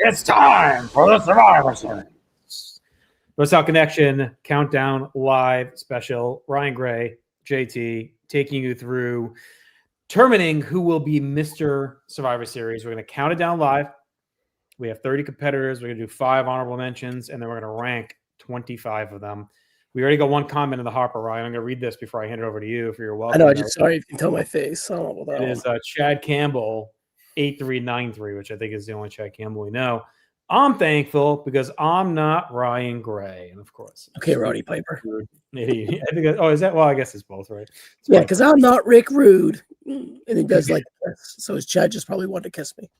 It's time for the Survivor Series. NoSo Connection Countdown Live Special. Ryan Gray, JT, taking you through determining who will be Mr. Survivor Series. We're going to count it down live. We have 30 competitors. We're going to do 5 honorable mentions, and then we're going to rank 25 of them. We already got one comment in the hopper, Ryan. I'm going to read this before I hand it over to you for your welcome. I know. I just sorry if you can tell my face. I don't know about that. It is Chad Campbell 8393, which I think is the only Chad Campbell we know. I'm thankful because I'm not Ryan Gray, and of course, okay, Roddy Piper. I think. Is that? Well, I guess it's both, right? Yeah, because I'm not Rick Rude, and he does like this. So his Chad just probably wanted to kiss me.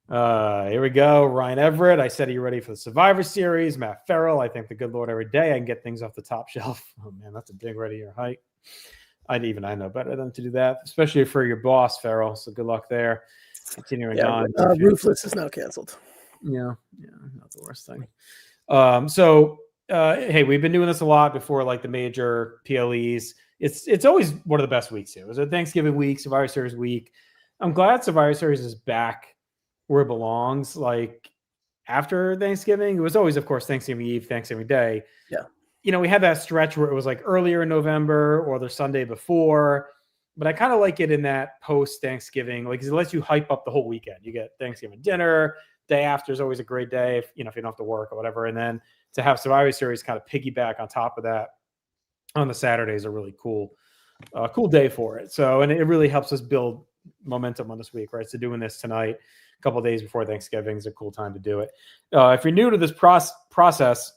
Here we go. Ryan Everett. I said, are you ready for the Survivor Series? Matt Farrell. I thank the good Lord every day I can get things off the top shelf. Oh man, that's a big ready your height. I know better than to do that, especially for your boss, Farrell. So good luck there. Continuing on. Ruthless is now canceled. Yeah, not the worst thing. Hey, we've been doing this a lot before, like the major PLEs. It's always one of the best weeks here. It was a Thanksgiving week, Survivor Series week. I'm glad Survivor Series is back where it belongs. Like after Thanksgiving, it was always, of course, Thanksgiving Eve, Thanksgiving Day. Yeah. You know, we had that stretch where it was like earlier in November or the Sunday before, but I kind of like it in that post Thanksgiving, like it lets you hype up the whole weekend. You get Thanksgiving dinner, day after is always a great day, if you don't have to work or whatever. And then to have Survivor Series kind of piggyback on top of that on the Saturday is a really cool day for it. So, and it really helps us build momentum on this week, right? So doing this tonight, a couple of days before Thanksgiving is a cool time to do it. If you're new to this process,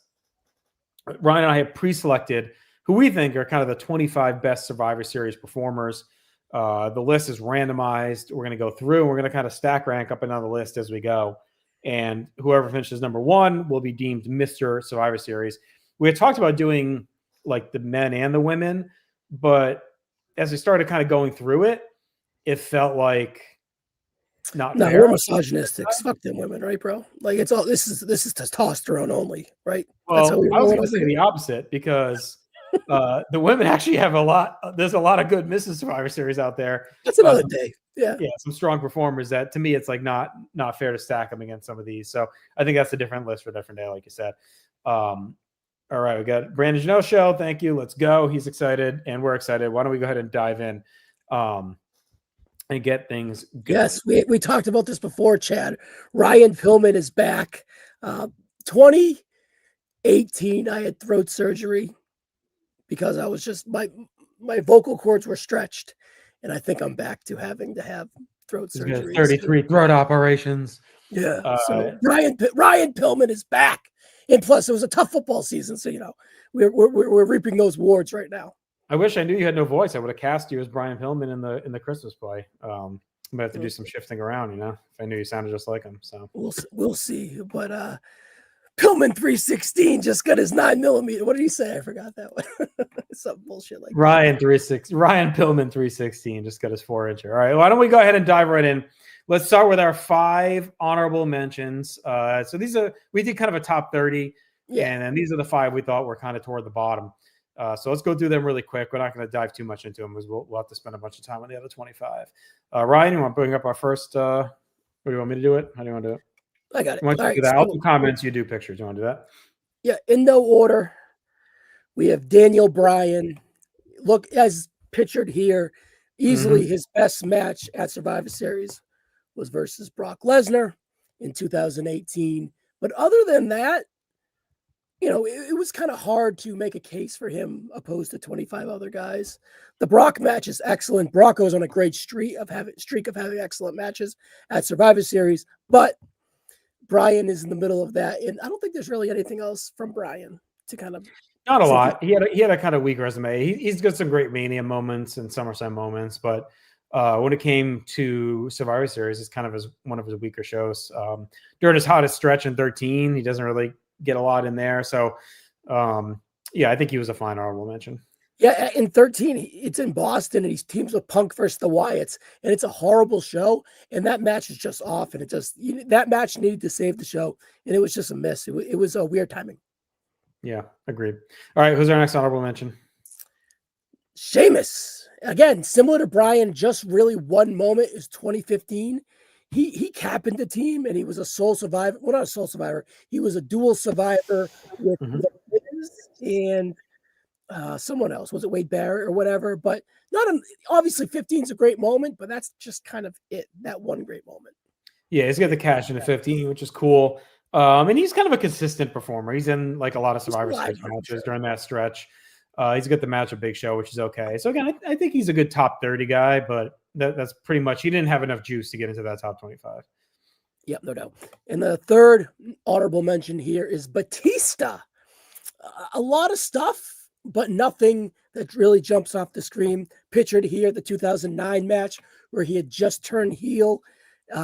Ryan and I have pre-selected who we think are kind of the 25 best Survivor Series performers. The list is randomized. We're going to go through and we're going to kind of stack rank up and down the list as we go. And whoever finishes number 1 will be deemed Mr. Survivor Series. We had talked about doing like the men and the women, but as we started kind of going through it, it felt like we're misogynistic. Fuck them women, right, bro? Like it's all this is testosterone only, right? Well, I was going to say the opposite because the women actually have a lot. There's a lot of good Mrs. Survivor Series out there. That's another day. Yeah, some strong performers that to me it's like not fair to stack them against some of these. So I think that's a different list for a different day, like you said. All right, we got Brandon Janelle show. Thank you. Let's go. He's excited and we're excited. Why don't we go ahead and dive in? And get things going. Yes, we talked about this before, Chad. Ryan Pillman is back. 2018, I had throat surgery because I was just my vocal cords were stretched, and I think I'm back to having to have throat surgery. 33 throat operations. Yeah. So Ryan Pillman is back, and plus it was a tough football season, so we're reaping those rewards right now. I wish I knew you had no voice. I would have cast you as Brian Pillman in the Christmas play. I'm gonna have to do some shifting around, if I knew you sounded just like him. So we'll see. But Pillman 316 just got his 9mm. What did he say? I forgot that one. Some bullshit like Ryan Pillman 316 just got his 4-incher. All right, why don't we go ahead and dive right in? Let's start with our 5 honorable mentions. So we did kind of a top 30, and then these are the 5 we thought were kind of toward the bottom. So let's go through them really quick. We're not going to dive too much into them because we'll have to spend a bunch of time on the other 25. Ryan, you want to bring up our first? What do you want me to do it? How do you want to do it? I got it. All right, I'll do comments. You do pictures. You want to do that? Yeah, in no order. We have Daniel Bryan. Look, as pictured here, easily his best match at Survivor Series was versus Brock Lesnar in 2018. But other than that, it was kind of hard to make a case for him opposed to 25 other guys. The Brock match is excellent. Brock goes on a great streak of having excellent matches at Survivor Series, but Bryan is in the middle of that, and I don't think there's really anything else from Bryan to kind of. Not a lot. He had a kind of weak resume. He's got some great Mania moments and SummerSlam moments, but when it came to Survivor Series, it's kind of one of his weaker shows. During his hottest stretch in 13, he doesn't really get a lot in there. So, I think he was a fine honorable mention. Yeah, in 13, it's in Boston, and he teams with Punk versus the Wyatts, and it's a horrible show, and that match is just off, and that match needed to save the show, and it was just a miss. It was a weird timing. Yeah, agreed. All right, who's our next honorable mention? Sheamus. Again, similar to Bryan, just really one moment is 2015. he captained the team, and he was a sole survivor. Well, not a sole survivor. He was a dual survivor with Mhm. the Miz and someone else. Was it Wade Barrett or whatever? But not obviously 15 is a great moment, but that's just kind of it. That one great moment. Yeah, he's got the cash in the 15, which is cool. And he's kind of a consistent performer. He's in like a lot of Survivor Series matches during that stretch. He's got the match with Big Show, which is okay. So again, I think he's a good top 30 guy, but that's pretty much, he didn't have enough juice to get into that top 25. Yep, no doubt. And the third honorable mention here is Batista. A lot of stuff, but nothing that really jumps off the screen. Pictured here, the 2009 match where he had just turned heel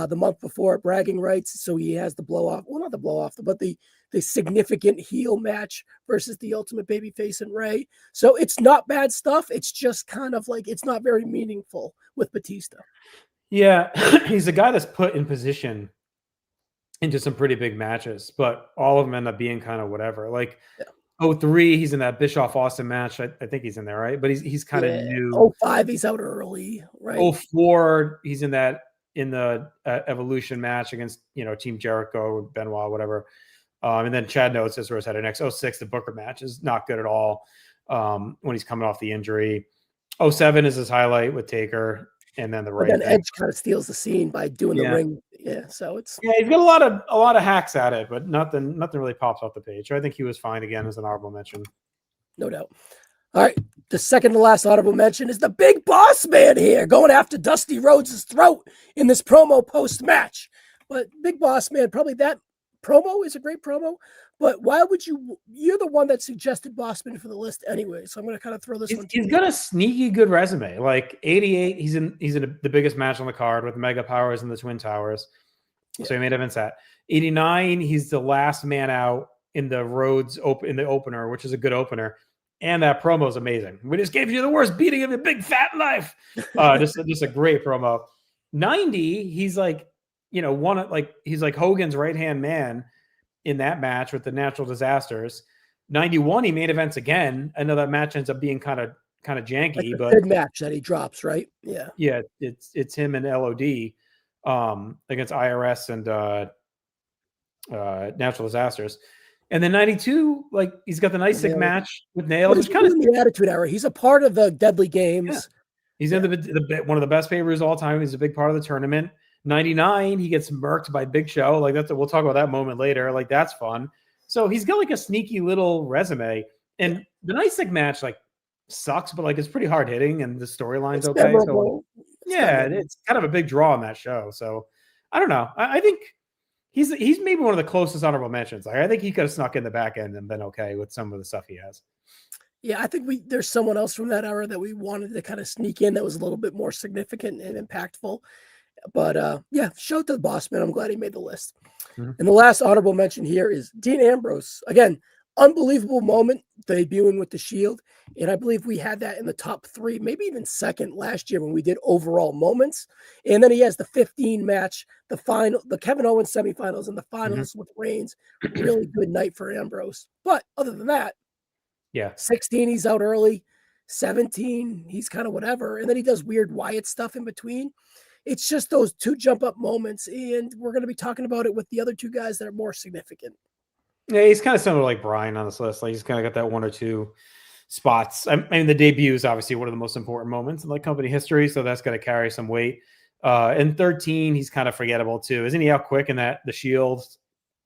the month before at bragging rights. So he has the blow off. Well, not the blow off, but the significant heel match versus the Ultimate Babyface and Ray. So it's not bad stuff. It's just kind of like, it's not very meaningful with Batista. Yeah, he's a guy that's put in position into some pretty big matches, but all of them end up being kind of whatever. Like, Yeah. 03, he's in that Bischoff Austin match. I think he's in there, right? But he's kind of new. 05, he's out early, right? 04, he's in the Evolution match against Team Jericho, Benoit, whatever. And then Chad notes this where his headed next. 06, the Booker match is not good at all when he's coming off the injury. 07 is his highlight with Taker, and then the right. But then Edge kind of steals the scene by doing the ring. Yeah, so it's he's got a lot of hacks at it, but nothing really pops off the page. So I think he was fine again as an honorable mention. No doubt. All right, the second to last honorable mention is the Big Boss Man here, going after Dusty Rhodes' throat in this promo post match. But Big Boss Man, probably that promo is a great promo. But why would you're the one that suggested Bossman for the list anyway, so I'm going to kind of throw this one. He's got a sneaky good resume. Like 88, he's in the biggest match on the card with Mega Powers and the Twin Towers. Yeah. So he made events at 89. He's the last man out in the Rhodes in the opener, which is a good opener. And that promo is amazing. We just gave you the worst beating of your big fat life. Just a great promo. 90, he's like, he's like Hogan's right-hand man in that match with the Natural Disasters. 91, he made events again. I know that match ends up being kind of janky, like but third match that he drops, right? Yeah. Yeah, it's him and LOD against IRS and Natural Disasters. And then 92, like he's got the nice sick match with Nails. He's kind of the Attitude Era. He's a part of the Deadly Games. Yeah. He's in the one of the best pay-per-views of all time. He's a big part of the tournament. 99, he gets murked by Big Show. Like we'll talk about that moment later. Like that's fun. So he's got like a sneaky little resume. And the nice sick match like sucks, but like it's pretty hard hitting and the storyline's okay. So it's kind of a big draw on that show. So I don't know. I think he's maybe one of the closest honorable mentions. Like I think he could have snuck in the back end and been okay with some of the stuff he has. Yeah, I think there's someone else from that era that we wanted to kind of sneak in that was a little bit more significant and impactful. But shout out to the Boss Man. I'm glad he made the list. Mm-hmm. And the last honorable mention here is Dean Ambrose. Again, unbelievable moment debuting with the Shield. And I believe we had that in the top 3, maybe even second last year when we did overall moments. And then he has the 15 match, the final, the Kevin Owens semifinals and the finals with Reigns. Really good night for Ambrose. But other than that, 16, he's out early. 17, he's kind of whatever. And then he does weird Wyatt stuff in between. It's just those 2 jump up moments. And we're going to be talking about it with the other 2 guys that are more significant. Yeah, he's kind of similar like Brian on this list. Like he's kind of got that 1 or 2 spots. I mean, the debut is obviously one of the most important moments in like company history, so that's got to carry some weight. In 13, he's kind of forgettable too. Isn't he out quick in the Shield?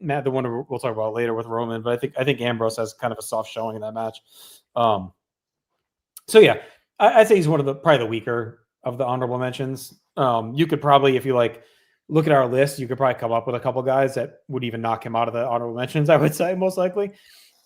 Matt, the one we'll talk about later with Roman, but I think Ambrose has kind of a soft showing in that match. So yeah, I'd say he's one of probably the weaker of the honorable mentions. You could probably, if you like, look at our list, you could probably come up with a couple guys that would even knock him out of the honorable mentions, I would say, most likely.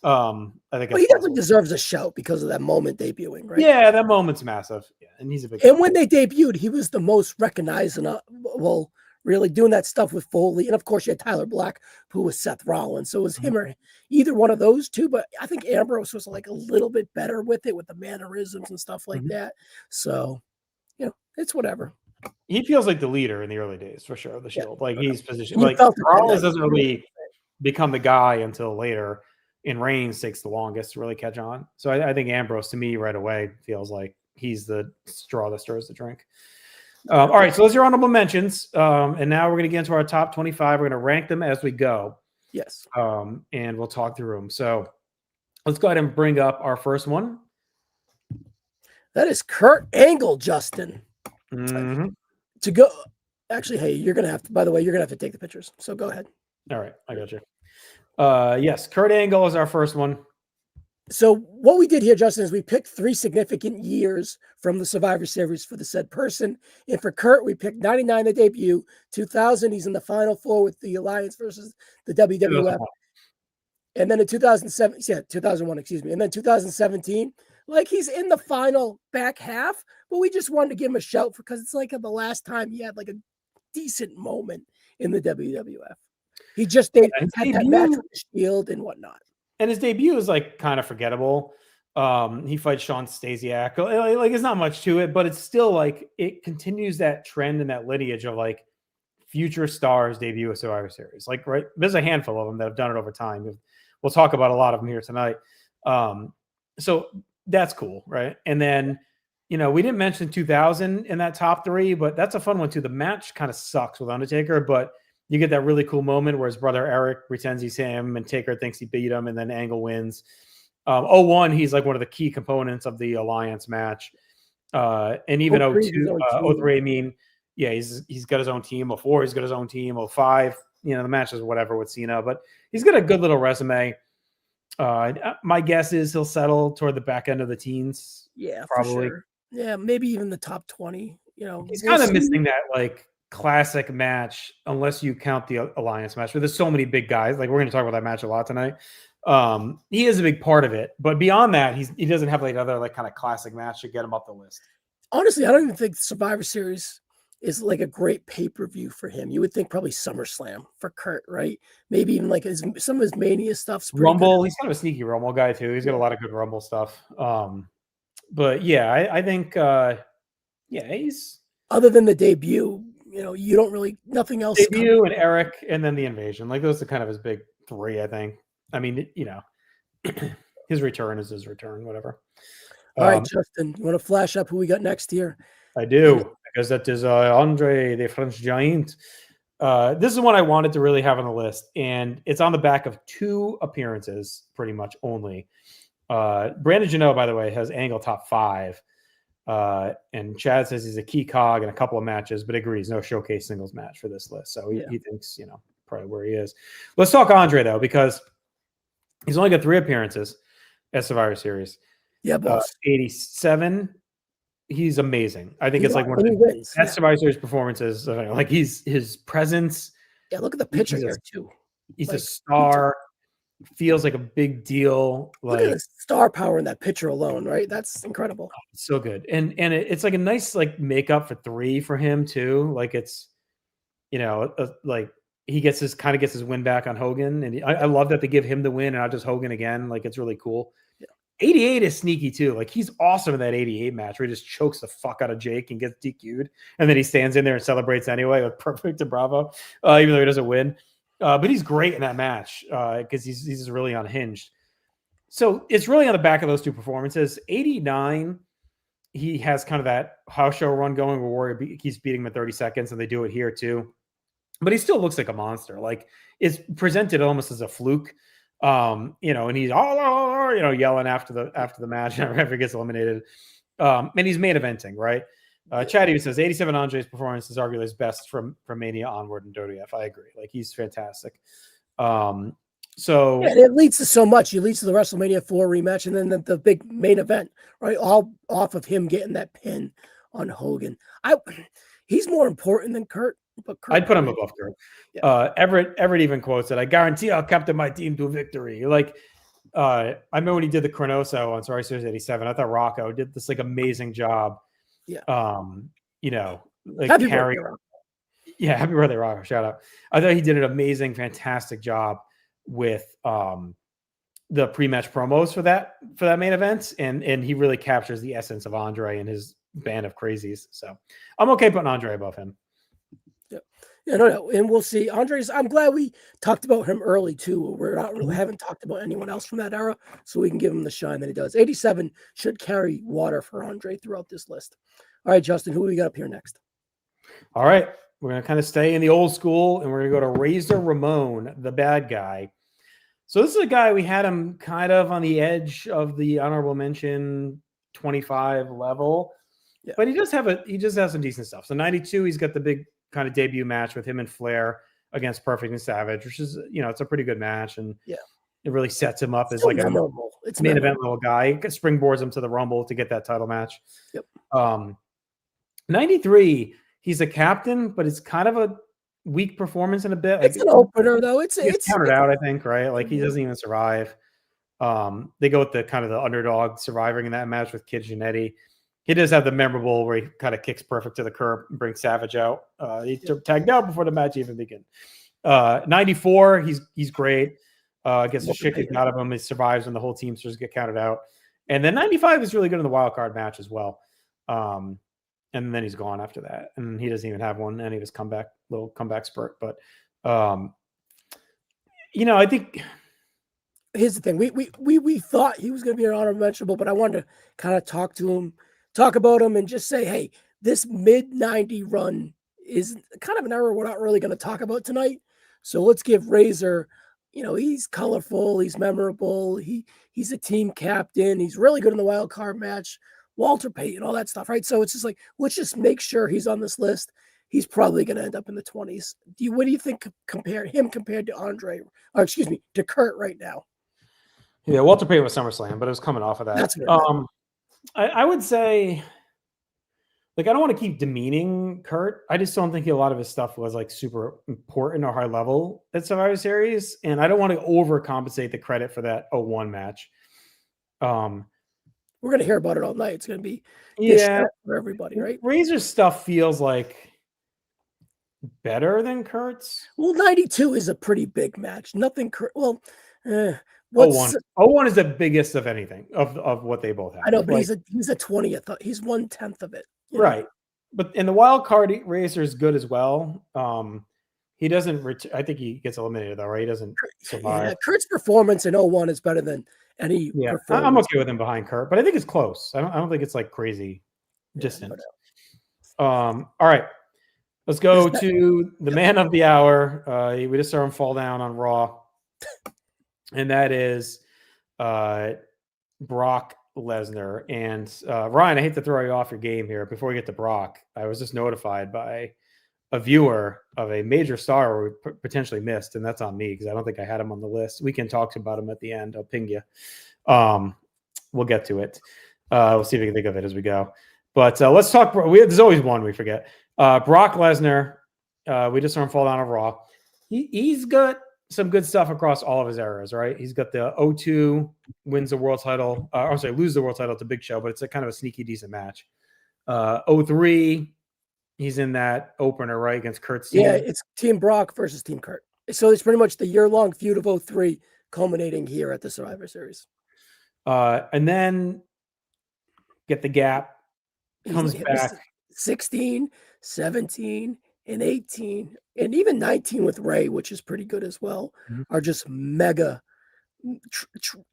I think he definitely deserves a shout because of that moment debuting, right? Yeah, that moment's massive. Yeah, and he's a big. And when they debuted, he was the most recognizable, really doing that stuff with Foley. And of course, you had Tyler Black, who was Seth Rollins. So it was him or either one of those 2. But I think Ambrose was like a little bit better with it, with the mannerisms and stuff like that. So, it's whatever. He feels like the leader in the early days for sure of the Shield. Like he's positioned. Like Rollins doesn't really become the guy until later. And Reigns takes the longest to really catch on. So I think Ambrose, to me, right away, feels like he's the straw that stirs the drink. All right, so those are your honorable mentions, and now we're going to get into our top 25. We're going to rank them as we go, Yes. and we'll talk through them. So let's go ahead and bring up our first one. That is Kurt Angle, Justin. Mm-hmm. To go, actually, hey, you're gonna have to. By the way, you're gonna have to take the pictures. So go ahead. All right, I got you. Yes, Kurt Angle is our first one. So what we did here, Justin, is we picked 3 significant years from the Survivor Series for the said person. And for Kurt, we picked 99, the debut, 2000, he's in the Final Four with the Alliance versus the WWF. And then in 2007, 2001, excuse me. And then 2017, like he's in the final back half, but we just wanted to give him a shout because it's like the last time he had like a decent moment in the WWF. He just had that match with the Shield and whatnot. And his debut is like kind of forgettable. He fights Sean Stasiak. Like it's not much to it, but it's still like it continues that trend and that lineage of like future stars debut a Survivor Series. Like, right, there's a handful of them that have done it over time. We'll talk about a lot of them here tonight. So that's cool, right? And then, we didn't mention 2000 in that top 3, but that's a fun one too. The match kind of sucks with Undertaker, but you get that really cool moment where his brother Eric pretends he's him and Taker thinks he beat him and then Angle wins. 01, he's like one of the key components of the Alliance match. And even 02, 03, I mean, yeah, he's got his own team. 04, he's got his own team. 05, the match is whatever with Cena, but he's got a good little resume. My guess is he'll settle toward the back end of the teens. Yeah, probably. For sure. Yeah, maybe even the top 20. He's kind of missing that like classic match, unless you count the Alliance match. But there's so many big guys. Like we're going to talk about that match a lot tonight. He is a big part of it, but beyond that, he doesn't have like another like kind of classic match to get him up the list. Honestly, I don't even think Survivor Series is like a great pay-per-view for him. You would think probably SummerSlam for Kurt, right? Maybe even like some of his Mania stuff's pretty Rumble. good. He's kind of a sneaky Rumble guy too. He's got a lot of good Rumble stuff. But yeah, I think he's other than the debut, you don't really nothing else. Debut and Eric, and then the Invasion. Like those are kind of his big 3, I think. I mean, his return is his return. Whatever. All right, Justin, you want to flash up who we got next here? I do, because that is Andre the French Giant. This is one I wanted to really have on the list, and it's on the back of 2 appearances, pretty much only. Brandon Janot, by the way, has Angle top 5. And Chad says he's a key cog in a couple of matches, but agrees no showcase singles match for this list. So he thinks, probably where he is. Let's talk Andre, though, because he's only got 3 appearances at Survivor Series. Yeah, boss. 87. He's amazing. I think it's like one of the best Survivor Series performances. Like his presence. Yeah, look at the picture here too. He's a star. Feels like a big deal. Look at the star power in that picture alone, right? That's incredible. Oh, so good, and it's like a nice like makeup for 3 for him too. Like it's, like he gets his win back on Hogan, and I love that they give him the win and not just Hogan again. Like it's really cool. 88 is sneaky too. Like he's awesome in that 88 match where he just chokes the fuck out of Jake and gets DQ'd, and then he stands in there and celebrates anyway with perfect to Bravo, even though he doesn't win. But he's great in that match because he's really unhinged. So it's really on the back of those 2 performances. 89, he has kind of that house show run going where Warrior keeps beating him in 30 seconds, and they do it here too. But he still looks like a monster. Like it's presented almost as a fluke. And he's yelling after the match after he gets eliminated. And he's main eventing, right? Chad even says 87 Andre's performance is arguably his best from Mania onward in WWF. I agree. Like he's fantastic. So it leads to so much. It leads to the WrestleMania 4 rematch, and then the big main event, right? All off of him getting that pin on Hogan. He's more important than Kurt. But I'd put him above Kurt. Yeah. Everett even quotes it. I guarantee I'll captain my team to victory. Like, I remember when he did the Cronoso on Survivor Series 87. I thought Rocco did this like amazing job. Yeah. Like happy carrying. Yeah, happy birthday, Rocco. Shout out. I thought he did an amazing, fantastic job with the pre-match promos for that main event, and he really captures the essence of Andre and his band of crazies. So I'm okay putting Andre above him. Yeah, no, and we'll see. I'm glad we talked about him early too. We haven't talked about anyone else from that era, so we can give him the shine that he does. 87 should carry water for Andre throughout this list. All right, Justin, who do we got up here next? All right. We're going to kind of stay in the old school, and we're going to go to Razor Ramon, the bad guy. So this is a guy, we had him kind of on the edge of the honorable mention 25 level, but he just has some decent stuff. So 92, he's got the big kind of debut match with him and Flair against Perfect and Savage, which is, it's a pretty good match, and it really sets him up as like memorable. It's main event level guy. It springboards him to the Rumble to get that title match. 93, he's a captain, but it's kind of a weak performance in a bit. It's an opener though. It's countered out, I think, right? Like he doesn't even survive. They go with the kind of the underdog surviving in that match with Kid Giannetti. He does have the memorable where he kind of kicks Perfect to the curb and brings Savage out. He tagged out before the match even began. 94, he's great. Gets the shit kicked out of him. He survives when the whole team starts to get counted out. And then 95 is really good in the wild card match as well. And then he's gone after that, and he doesn't even have any of his little comeback spurt. But I think here's the thing: we thought he was going to be an honorable mentionable, but I wanted to kind of talk about him, and just say, hey, this mid 90 run is kind of an era we're not really going to talk about tonight. So let's give Razor. He's colorful, he's memorable, he's a team captain, he's really good in the wild card match. Walter Payton, all that stuff, right? So it's just like, let's just make sure he's on this list. He's probably going to end up in the 20s. What do you think compared to Kurt right now? Yeah, Walter Payton was SummerSlam, but it was coming off of that. That's what I would say, like, I don't want to keep demeaning Kurt. I just don't think a lot of his stuff was like super important or high level at Survivor Series, and I don't want to overcompensate the credit for that 01 match. We're going to hear about it all night. It's going to be for everybody, right? Razor's stuff feels like better than Kurt's. Well, 92 is a pretty big match. Nothing. 01 is the biggest of anything of what they both have. I know, but he's a 20th. He's 1/10 of it. Right. But in the wild card, Razor is good as well. He doesn't. I think he gets eliminated though, right? He doesn't survive. Yeah, Kurt's performance in 01 is better than any. Yeah, I'm okay with him behind Kurt, but I think it's close. I don't think it's like crazy distant. All right, let's go to the man of the hour. We just saw him fall down on Raw, and that is Brock Lesnar. And Ryan, I hate to throw you off your game here. Before we get to Brock, I was just notified by a viewer of a major star we potentially missed, and that's on me because I don't think I had him on the list. We can talk about him at the end. I'll ping you. We'll get to it. We'll see if we can think of it as we go. But let's talk. There's always one we forget. Brock Lesnar. We just saw him fall down on Raw. He's got some good stuff across all of his eras, right? He's got the 02 wins the world title. Lose the world title to Big Show, but it's a kind of a sneaky decent match. 03. He's in that opener, right, against Kurt's team. Yeah, it's Team Brock versus Team Kurt. So it's pretty much the year-long feud of 03 culminating here at the Survivor Series. And then get the gap. Comes back. 16, 17, and 18, and even 19 with Ray, which is pretty good as well, are just mega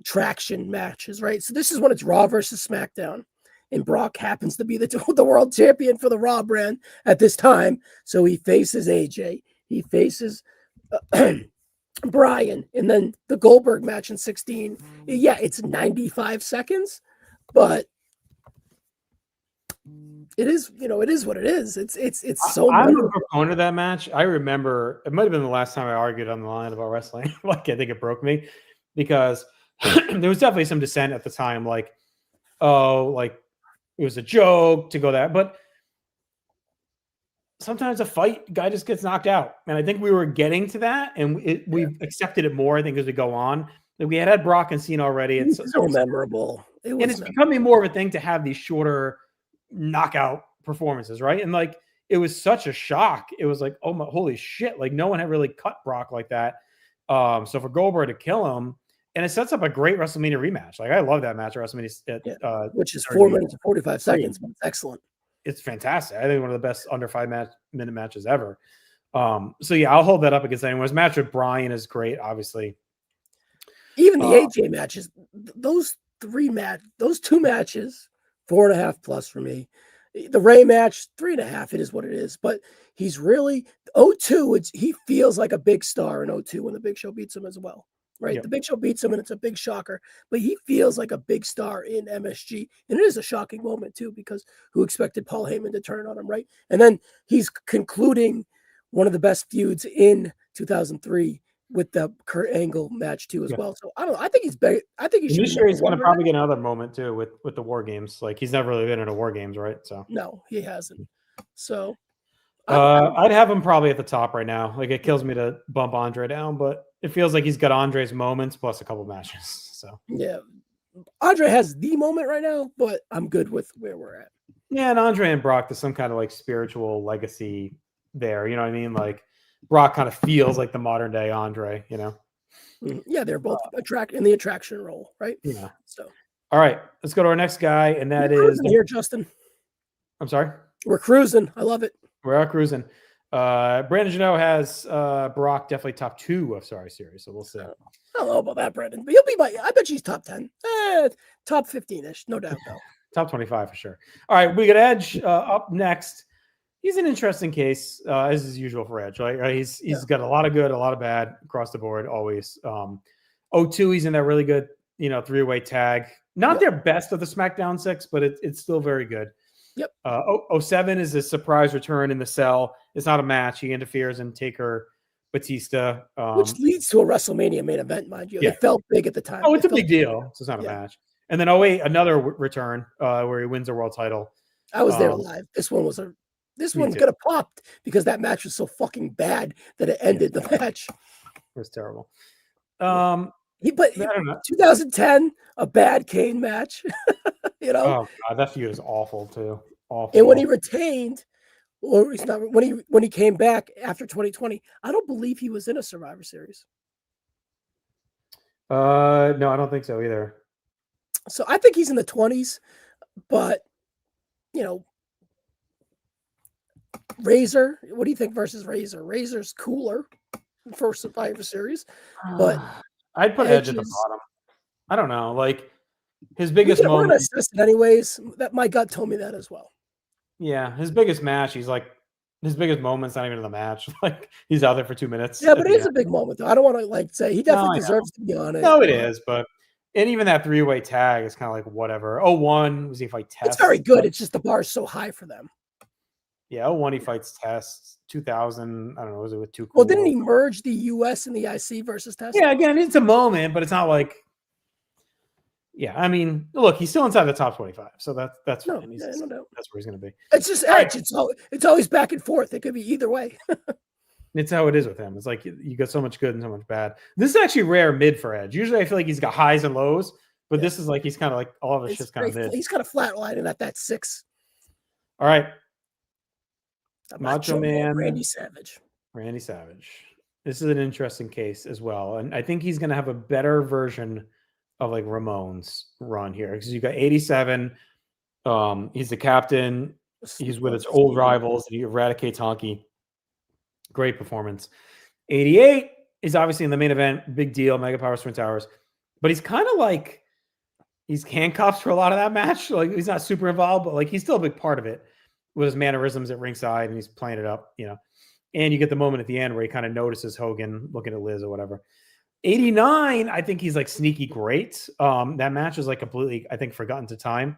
traction matches, right? So this is when it's Raw versus SmackDown. And Brock happens to be the world champion for the Raw brand at this time. So he faces AJ. He faces Brian. And then the Goldberg match in 16. Yeah, it's 95 seconds. But it is, it is what it is. It's so I'm a proponent of that match. I remember it might have been the last time I argued on the line about wrestling. Like, I think it broke me because there was definitely some dissent at the time. Like, it was a joke to go that, but sometimes a fight guy just gets knocked out. And I think we were getting to that, and we've accepted it more, I think, as we go on. Like, we had Brock and Cena already. It's so memorable. It's becoming more of a thing to have these shorter knockout performances, right? And like, it was such a shock. It was like, oh my, holy shit. Like, no one had really cut Brock like that. So for Goldberg to kill him, and it sets up a great WrestleMania rematch. Like, I love that match at WrestleMania. Which is 4 minutes and 45 seconds. But it's excellent. It's fantastic. I think one of the best under 5-minute matches ever. So yeah, I'll hold that up against anyone. His match with Brian is great, obviously. Even the AJ matches, those two matches, 4.5+ for me. The Ray match, 3.5. It is what it is. But he's really 02. He feels like a big star in 02 when the Big Show beats him as well. Right? Yep. The Big Show beats him, and it's a big shocker. But he feels like a big star in MSG, and it is a shocking moment too, because who expected Paul Heyman to turn on him, right? And then he's concluding one of the best feuds in 2003 with the Kurt Angle match too as Yeah. well. So I don't know. I think he's better. I think he should be This year he's number going to one right probably get another moment too with the War Games. Like he's never really been in a War Games, right? So now. No, he hasn't. So I'd have him probably at the top right now. Like it kills me to bump Andre down, but it feels like he's got Andre's moments plus a couple matches. So yeah, Andre has the moment right now, but I'm good with where we're at. yeah, and Andre and Brock, there's some kind of like spiritual legacy there. You know what I mean? Like Brock kind of feels like the modern day Andre. You know? Yeah, they're both in the attraction role, right? Yeah. So all right, let's go to our next guy, and that we're is here, Justin. I'm sorry. We're cruising. I love it. We're out cruising. Brandon Janot has Brock definitely top 2 of Sorry Series, so we'll see. I don't know about that, Brandon, but he'll be I bet he's top 10. Top 15-ish, no doubt, though. Top 25 for sure. All right, we got Edge up next. He's an interesting case, as is usual for Edge, right? He's got a lot of good, a lot of bad across the board, always. 02, he's in that really good, 3-way tag. Not their best of the SmackDown 6, but it's still very good. Yep. 07 is a surprise return in the cell. It's not a match. He interferes in Taker Batista. Which leads to a WrestleMania main event, mind you. Yeah. It felt big at the time. Oh, it's a big deal. So it's not a match. And then 08, another return where he wins a world title. I was there live. This one could have popped because that match was so fucking bad that it ended the match. It was terrible. But 2010, a bad Kane match. Oh god, that feud is awful too. Awful. And when he retained, or he's not when he came back after 2020, I don't believe he was in a Survivor Series. No, I don't think so either. So I think he's in the 20s, but Razor, what do you think versus Razor? Razor's cooler for Survivor Series, but I'd put Edge at the bottom. I don't know, like his biggest moment. Anyways, that my gut told me that as well. Yeah, his biggest match. His biggest moment's not even in the match. Like he's out there for 2 minutes. Yeah, but it is a big moment though. I don't want to say he definitely deserves to be on it. No, it is, but and even that 3-way tag is kind of like whatever. 01 was he fight Test? It's very good. It's just the bar is so high for them. Yeah, 01 he fights Test. 2000, I don't know, was it with Too Cool? Well, didn't he merge the US and the IC versus Test? Yeah, again, it's a moment, but it's not like. Yeah, I mean, look, he's still inside the top 25, so that's fine. No doubt. That's where he's going to be. It's just Edge. It's always back and forth. It could be either way. It's how it is with him. It's like you got so much good and so much bad. This is actually rare mid for Edge. Usually, I feel like he's got highs and lows, but this is like he's kind of like all of his shit's kind of mid. He's kind of flatlining at that 6. All right, Macho Man, Randy Savage. This is an interesting case as well, and I think he's going to have a better version of like Ramon's run here because you got 87. He's the captain. He's with his old rivals. He eradicates Honky. Great performance. 88 is obviously in the main event. Big deal. Mega Power Twin Towers. But he's kind of like he's handcuffed for a lot of that match. Like he's not super involved, but like he's still a big part of it with his mannerisms at ringside and he's playing it up, And you get the moment at the end where he kind of notices Hogan looking at Liz or whatever. 89, I think he's like sneaky great. That match is like completely, I think, forgotten to time.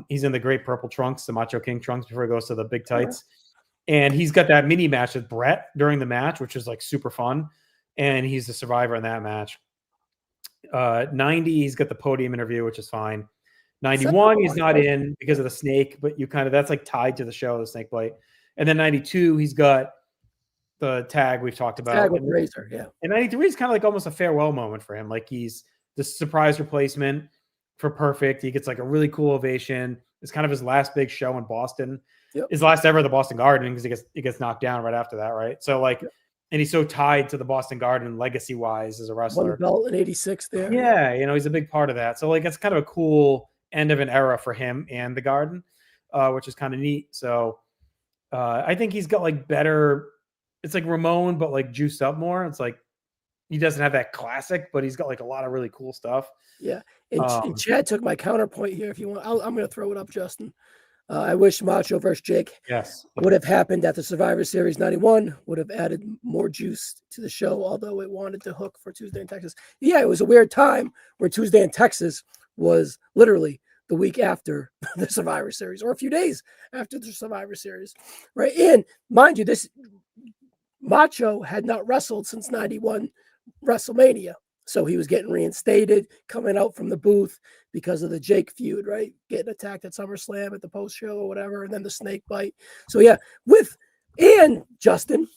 He's in the great purple trunks, the Macho King trunks before he goes to the big tights. And he's got that mini match with Brett during the match, which is like super fun. And he's the survivor in that match. 90, he's got the podium interview, which is fine. 91, he's not in because of the snake, but that's like tied to the show, the snake bite. And then 92, he's got the tag we've talked about. Tag with Razor, yeah. And 93 is kind of like almost a farewell moment for him. Like he's the surprise replacement for Perfect. He gets like a really cool ovation. It's kind of his last big show in Boston. Yep. His last ever at the Boston Garden because he gets knocked down right after that, right? So like, and he's so tied to the Boston Garden legacy-wise as a wrestler. Won the belt in 86 there. Yeah, he's a big part of that. So like, it's kind of a cool end of an era for him and the Garden, which is kind of neat. So I think he's got like better. It's like Ramon, but like juiced up more. It's like he doesn't have that classic, but he's got like a lot of really cool stuff. Yeah. And Chad took my counterpoint here. If you want, I'm going to throw it up, Justin. I wish Macho versus Jake Yes. would have happened at the Survivor Series 91, would have added more juice to the show, although it wanted to hook for Tuesday in Texas. Yeah, it was a weird time where Tuesday in Texas was literally the week after the Survivor Series, or a few days after the Survivor Series, right? And mind you, this Macho had not wrestled since 91 WrestleMania. So he was getting reinstated, coming out from the booth because of the Jake feud, right? Getting attacked at SummerSlam at the post show or whatever, and then the snake bite. So yeah, and Justin,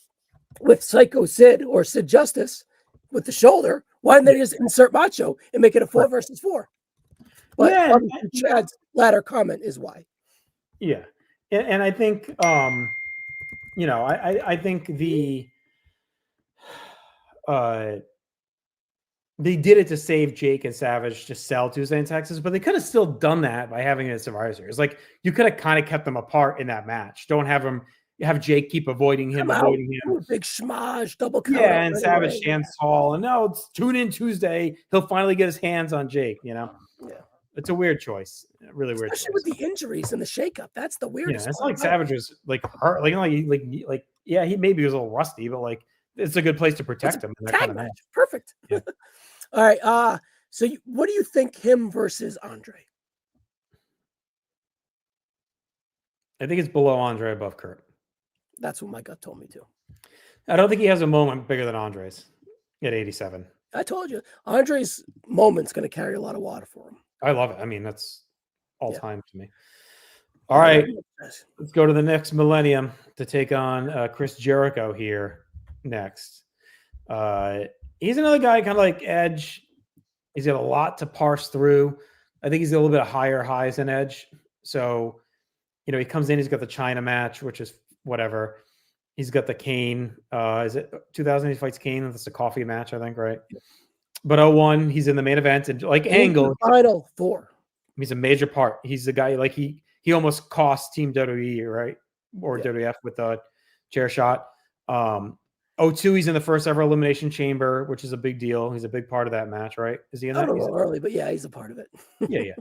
with Psycho Sid or Sid Justice with the shoulder, why didn't they just insert Macho and make it a 4 versus 4? But Yeah, obviously Chad's latter comment is why. Yeah, and I think I think they did it to save Jake and Savage to sell Tuesday in Texas, but they could have still done that by having it at Survivor Series. Like you could have kind of kept them apart in that match. Don't have Jake keep avoiding him. Big schmosh, double count. Yeah, and Savage stands tall. And no, it's tune in Tuesday. He'll finally get his hands on Jake. Yeah, it's a weird choice. Really weird. Especially with the injuries and the shakeup. That's the weirdest. Yeah, it's not like Savage was like hurt. Like yeah, he maybe was a little rusty, but like it's a good place to protect him. In that kind of match. Perfect. Yeah. All right. So what do you think him versus Andre? I think it's below Andre, above Kurt. That's what my gut told me too. I don't think he has a moment bigger than Andre's at 87. I told you, Andre's moment's going to carry a lot of water for him. I love it. I mean, that's all time to me. All right, let's go to the next millennium to take on Chris Jericho here next. He's another guy kind of like Edge. He's got a lot to parse through. I think he's got a little bit of higher highs than Edge. So, he comes in, he's got the China match, which is whatever. He's got the Kane. Is it 2000 he fights Kane? That's a coffee match, I think, right? But 01, he's in the main event. And like Angle. Final 4. He's a major part. He's the guy, like he almost cost Team WWE, right? Or WWF with the chair shot. 02, he's in the first ever Elimination Chamber, which is a big deal. He's a big part of that match, right? Is he in that? I don't know early, but yeah, he's a part of it. Yeah.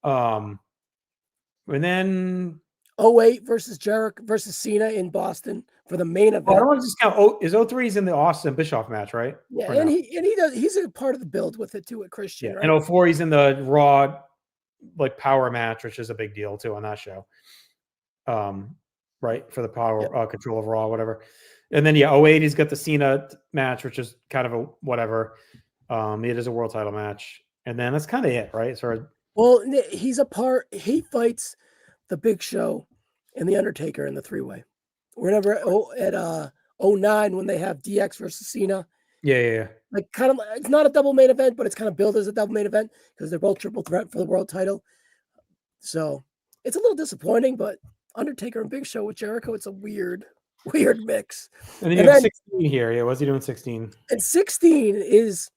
And then 08 versus Jericho versus Cena in Boston for the main event. I don't want to just count. Is 03's in the Austin Bischoff match, right? Yeah, and he's a part of the build with it too at Christian. Yeah, right? and 04 he's in the Raw like power match, which is a big deal too on that show. Right, for the power control of Raw, whatever. And then 08 he's got the Cena match, which is kind of a whatever. It is a world title match, and then that's kind of it, right? Well, he's a part. He fights the Big Show and the Undertaker in the 3-way. Remember at 09 when they have DX versus Cena. Yeah. Like kind of, it's not a double main event, but it's kind of billed as a double main event because they're both triple threat for the world title. So it's a little disappointing, but Undertaker and Big Show with Jericho, it's a weird mix. And then you have 16 here. Yeah, what's he doing 16? And 16 is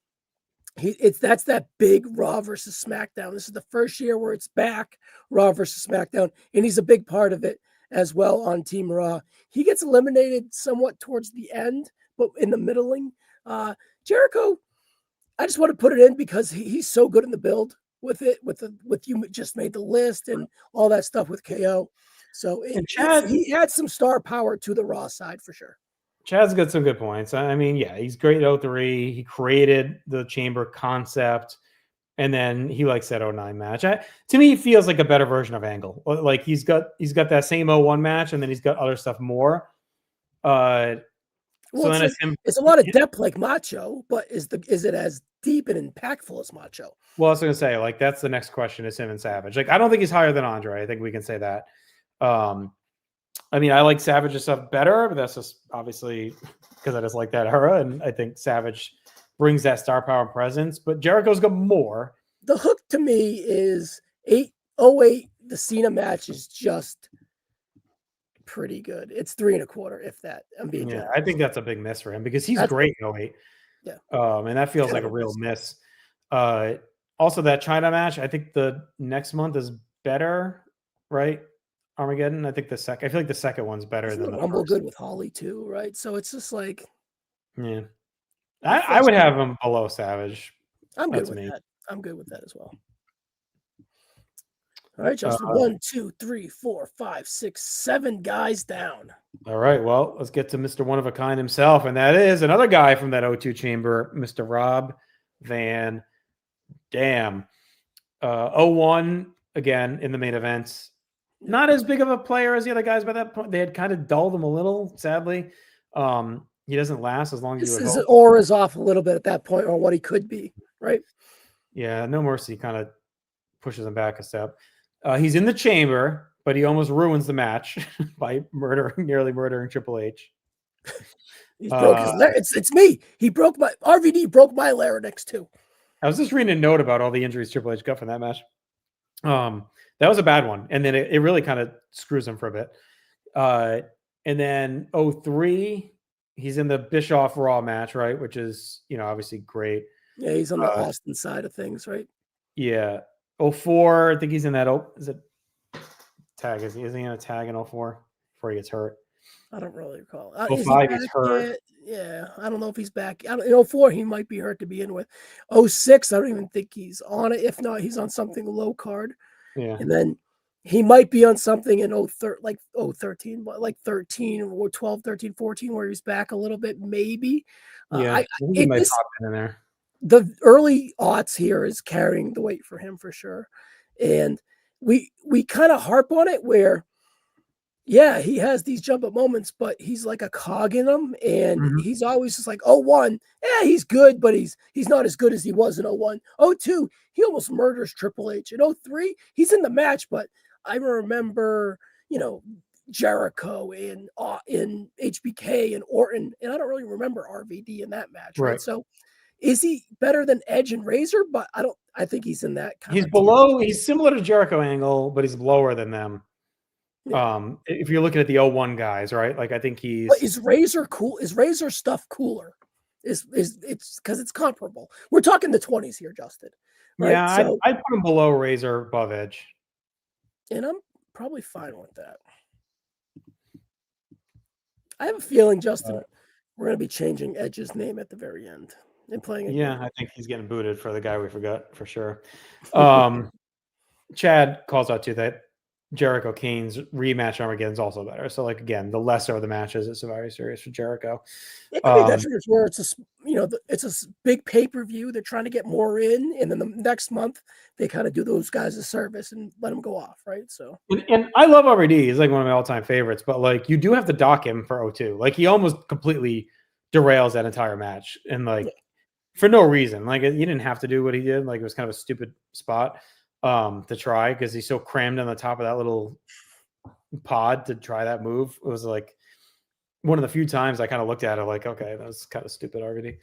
that's that big Raw versus SmackDown. This is the first year where it's back, Raw versus SmackDown, and he's a big part of it as well on Team Raw. He gets eliminated somewhat towards the end, but in the middling. Jericho, I just want to put it in because he's so good in the build with you just made the list and all that stuff with KO. So he had some star power to the Raw side for sure. Chad's got some good points. I mean, yeah, he's great at 03. He created the chamber concept, and then he likes that 09 match. To me, he feels like a better version of Angle. Like he's got that same 01 match, and then he's got other stuff more. It's a lot of depth like Macho, but is it as deep and impactful as Macho? Well, I was going to say, like, that's the next question is him and Savage. Like, I don't think he's higher than Andre. I think we can say that. I mean, I like Savage's stuff better, but that's just obviously because I just like that era. And I think Savage brings that star power and presence, but Jericho's got more. The hook to me is 08. The Cena match is just pretty good. It's 3.25, if that. I'm being generous. I think that's a big miss for him because he's great in 08. Yeah. And that feels like a real miss. Also, that China match, I think the next month is better, right? Armageddon. I think I feel like the second one's better than the Rumble first. Good with Holly too, right? So it's just like, yeah, I would have him below Savage. I'm good with that. I'm good with that as well. All right, Justin. 1, 2, 3, 4, 5, 6, 7 guys down. All right. Well, let's get to Mr. One of a Kind himself. And that is another guy from that O2 chamber, Mr. Rob Van Dam. 0-1 again in the main events. Not as big of a player as the other guys by that point. They had kind of dulled him a little, sadly. He doesn't last as long as you would His hope. aura's off a little bit at that point on what he could be, right? Yeah, No Mercy kind of pushes him back a step. He's in the chamber, but he almost ruins the match by nearly murdering Triple H. He's broke his it's me. He broke my RVD broke my larynx too. I was just reading a note about all the injuries Triple H got from that match. That was a bad one, and then it really kind of screws him for a bit. And then 03, he's in the Bischoff Raw match, right? Which is, obviously great. Yeah, he's on the Austin side of things, right? Yeah. 04, I think he's in that. Is it tag? Is he in a tag in 04 before he gets hurt? I don't really recall. 05, he's hurt. Yeah, I don't know if he's back. In 04, he might be hurt to begin with. 06, I don't even think he's on it. If not, he's on something low card. Yeah. And then he might be on something in 13, like 13 or 12, 13, 14, where he's back a little bit, maybe. Yeah, I think he might pop in there. The early aughts here is carrying the weight for him for sure. And we kind of harp on it where, yeah, he has these jump up moments, but he's like a cog in them. And he's always just like, 01, yeah, he's good, but he's not as good as he was in 01. 02, he almost murders Triple H. In 03, he's in the match, but I remember, Jericho and in HBK and Orton, and I don't really remember RVD in that match, right? So is he better than Edge and Razor? But I think he's in that kind of below. He's similar to Jericho Angle, but he's lower than them. Yeah. If you're looking at the 01 guys, right? Like I think he's. But is Razor cool? Is Razor stuff cooler? Is it's because it's comparable? We're talking the 20s here, Justin. Right? Yeah, so, I'd put him below Razor, above Edge. And I'm probably fine with that. I have a feeling, Justin, we're going to be changing Edge's name at the very end and playing. Yeah, I think he's getting booted for the guy we forgot for sure. Chad calls out to that Jericho Kane's rematch Armageddon is also better. So, like again, the lesser of the matches at Survivor Series for Jericho. It could be that where it's it's a big pay-per-view. They're trying to get more in, and then the next month they kind of do those guys a service and let them go off, right? So, and I love RVD. He's like one of my all-time favorites, but like you do have to dock him for 02. Like he almost completely derails that entire match, and like for no reason. Like he didn't have to do what he did. Like it was kind of a stupid spot to try because he's so crammed on the top of that little pod to try that move. It was like one of the few times I kind of looked at it like, okay, that was kind of stupid already.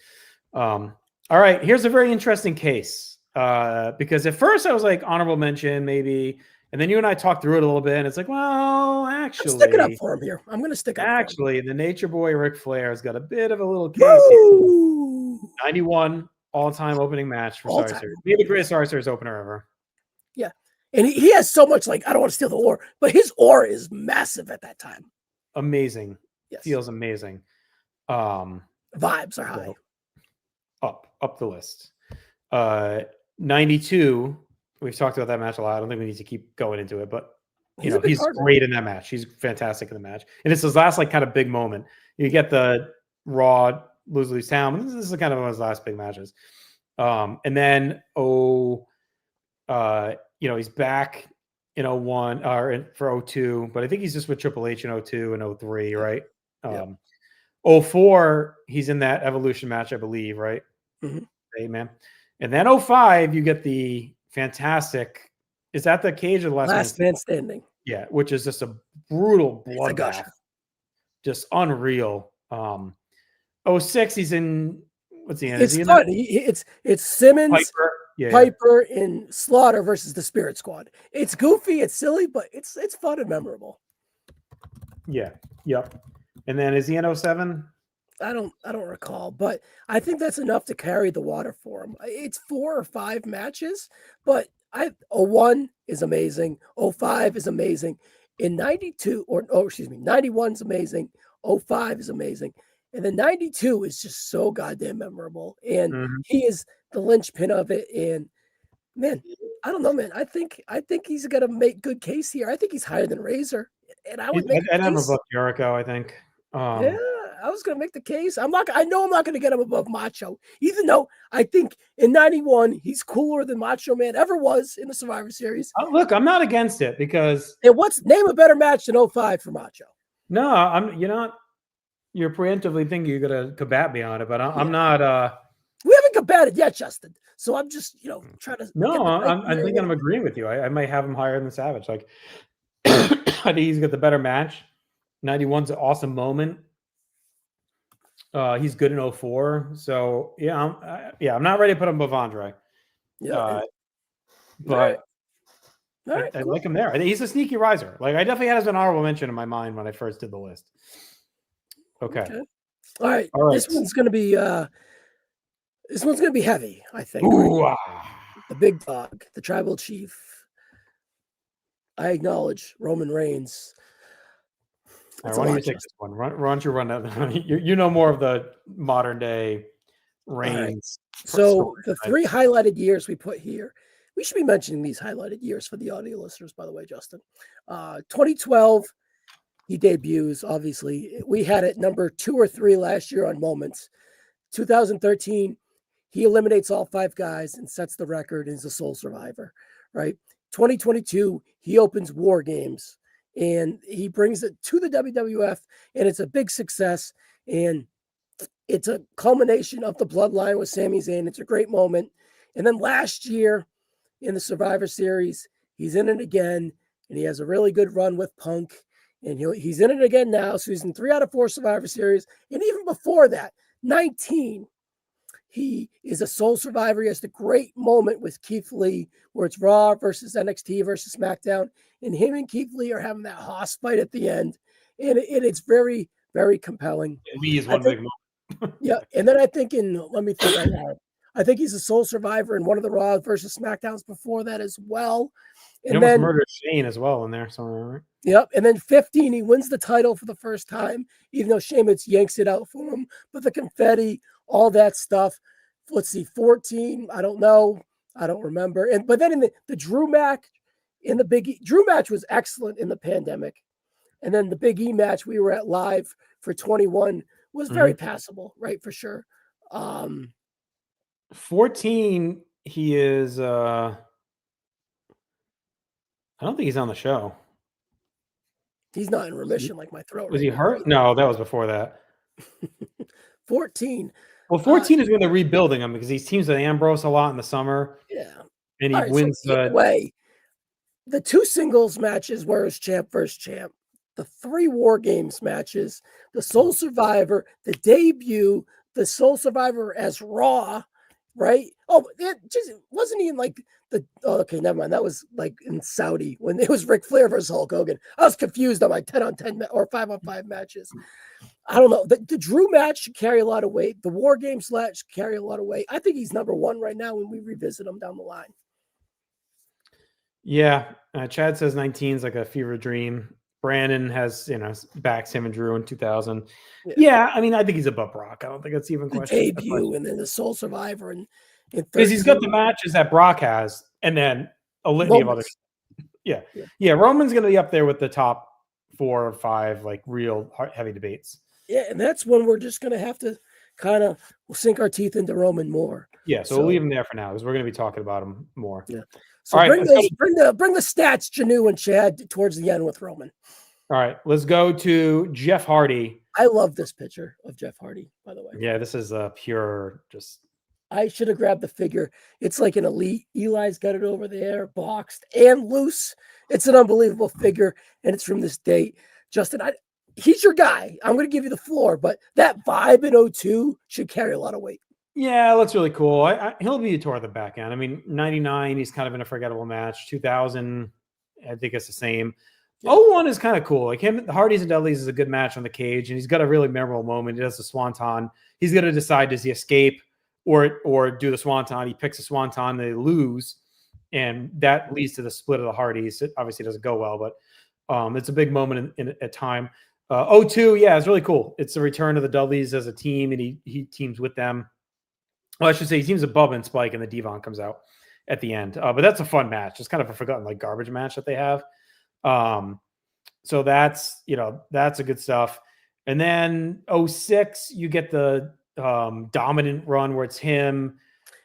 All right, here's a very interesting case because at first I was like honorable mention maybe, and then you and I talked through it a little bit, and it's like, well, actually, I'm sticking up for him here. I'm going to stick up. Actually, the Nature Boy Ric Flair has got a bit of a little case here. 91 all-time opening match for Survivor Series. Maybe the greatest Survivor Series opener ever. Yeah, and he has so much I don't want to steal the aura, but his aura is massive at that time. Amazing. Yes. Feels amazing. Vibes are high. Up the list. 92. We've talked about that match a lot. I don't think we need to keep going into it, but he's great in that match. He's fantastic in the match, and it's his last kind of big moment. You get the Raw lose town. This is kind of one of his last big matches. And then he's back in 01 or for 02, but I think he's just with Triple H in 02 and 03, right? 04, he's in that Evolution match, I believe, right? Amen. And then 05, you get the fantastic. Is that the cage or the last man standing? Yeah, which is just a brutal bloodbath, just unreal. 06, he's in. What's he in? It's fun. It's Simmons, Piper, and Slaughter versus the Spirit Squad. It's goofy, it's silly, but it's fun and memorable. Yeah. Yep. And then is he in 07? I don't recall, but I think that's enough to carry the water for him. It's 4 or 5 matches, but 01 is amazing. 05 is amazing. In 91 is amazing. 05 is amazing. And then 92 is just so goddamn memorable. And he is the linchpin of it. And Man, I don't know, man. I think he's gonna make good case here. I think he's higher than Razor, and I would make I'd a have him case. above Jericho, I think. Yeah, I was gonna make the case. I know I'm not gonna get him above Macho, even though I think in '91 he's cooler than Macho Man ever was in the Survivor Series. Look, I'm not against it because And name a better match than 05 for Macho? no, you're preemptively thinking you're gonna combat me on it, but I'm not. We haven't combated yet, Justin. So I'm just trying to. No, I'm thinking I'm agreeing with you. I might have him higher than Savage. Like, I think he's got the better match. 91's an awesome moment. He's good in 04. So I'm not ready to put him above Andre. Yeah, but all right, I cool. like him there. I think he's a sneaky riser. Like, I definitely had as an honorable mention in my mind when I first did the list. Okay. All right. This one's gonna be heavy, I think. Ooh, right? The big dog, the tribal chief. I acknowledge Roman Reigns. All right, why don't you take this one? Why don't you run that? You know more of the modern day Reigns. Right. So the 3 highlighted years we put here, we should be mentioning these highlighted years for the audio listeners, by the way, Justin. 2012, he debuts, obviously. We had it number 2 or 3 last year on Moments. 2013, he eliminates all 5 guys and sets the record as a sole survivor, right? 2022, he opens War Games and he brings it to the WWF, and it's a big success. And it's a culmination of the bloodline with Sami Zayn. It's a great moment. And then last year in the Survivor Series, he's in it again, and he has a really good run with Punk. And he's in it again now. So he's in 3 out of 4 Survivor Series. And even before that, 19, he is a sole survivor. He has the great moment with Keith Lee where it's Raw versus NXT versus SmackDown. And him and Keith Lee are having that hoss fight at the end. And it's very, very compelling. Lee is one big moment. Yeah. And then I think let me think right now. I think he's a sole survivor in one of the Raw versus SmackDowns before that as well. And he almost murdered Shane as well in there somewhere, right? Yep. And then 15, he wins the title for the first time, even though Sheamus yanks it out for him. But the confetti, all that stuff. Let's see, 14. I don't know. I don't remember. But then in the Drew match, Drew match was excellent in the pandemic. And then the Big E match we were at live for 21 was very passable, right? For sure. 14, he is I don't think he's on the show. He's not in remission like my throat. Was he hurt? Right? No, that was before that. 14. Well, 14 is when they're rebuilding him because he teams with Ambrose a lot in the summer. Yeah. And he wins the 2 singles matches where it's champ versus champ. The 3 War Games matches, the Sole Survivor, the debut, the Sole Survivor as Raw, right? Oh, it just wasn't even like okay, never mind. That was like in Saudi when it was Ric Flair versus Hulk Hogan. I was confused on my 10-on-10 or 5-on-5 matches. I don't know. The Drew match should carry a lot of weight. The War Games match should carry a lot of weight. I think he's number 1 right now when we revisit him down the line. Yeah. Chad says 19 is like a fever dream. Brandon has, backs him and Drew in 2000. Yeah, I mean, I think he's above Brock. I don't think that's even the question. Debut and then the Sole Survivor because he's got the matches that Brock has, and then a litany of other. Yeah. Roman's going to be up there with the top 4 or 5 like real heavy debates. Yeah, and that's when we're just going to have to kind of sink our teeth into Roman more. Yeah, so we'll leave him there for now because we're going to be talking about him more. Yeah. So bring the stats, Janu and Chad, towards the end with Roman. All right, let's go to Jeff Hardy. I love this picture of Jeff Hardy, by the way. Yeah, this is a pure just. I should have grabbed the figure. It's like an elite. Eli's got it over there, boxed and loose. It's an unbelievable figure, and it's from this date. Justin, he's your guy. I'm going to give you the floor, but that vibe in 02 should carry a lot of weight. Yeah, looks really cool. He'll be toward the back end. I mean, 99, he's kind of in a forgettable match. 2000, I think it's the same. Yeah. 01 is kind of cool. Like him, the Hardys and Dudleys is a good match on the cage, and he's got a really memorable moment. He does the swanton. He's going to decide, does he escape or do the swanton? He picks a swanton, they lose, and that leads to the split of the Hardys. It obviously doesn't go well, but it's a big moment at time. 02, yeah, it's really cool. It's the return of the Dudleys as a team, and he teams with them. Well, I should say he teams with Bubba and Spike, and the Devon comes out. at the end. But that's a fun match. It's kind of a forgotten like garbage match that they have. So that's that's a good stuff. And then 06, you get the dominant run where it's him,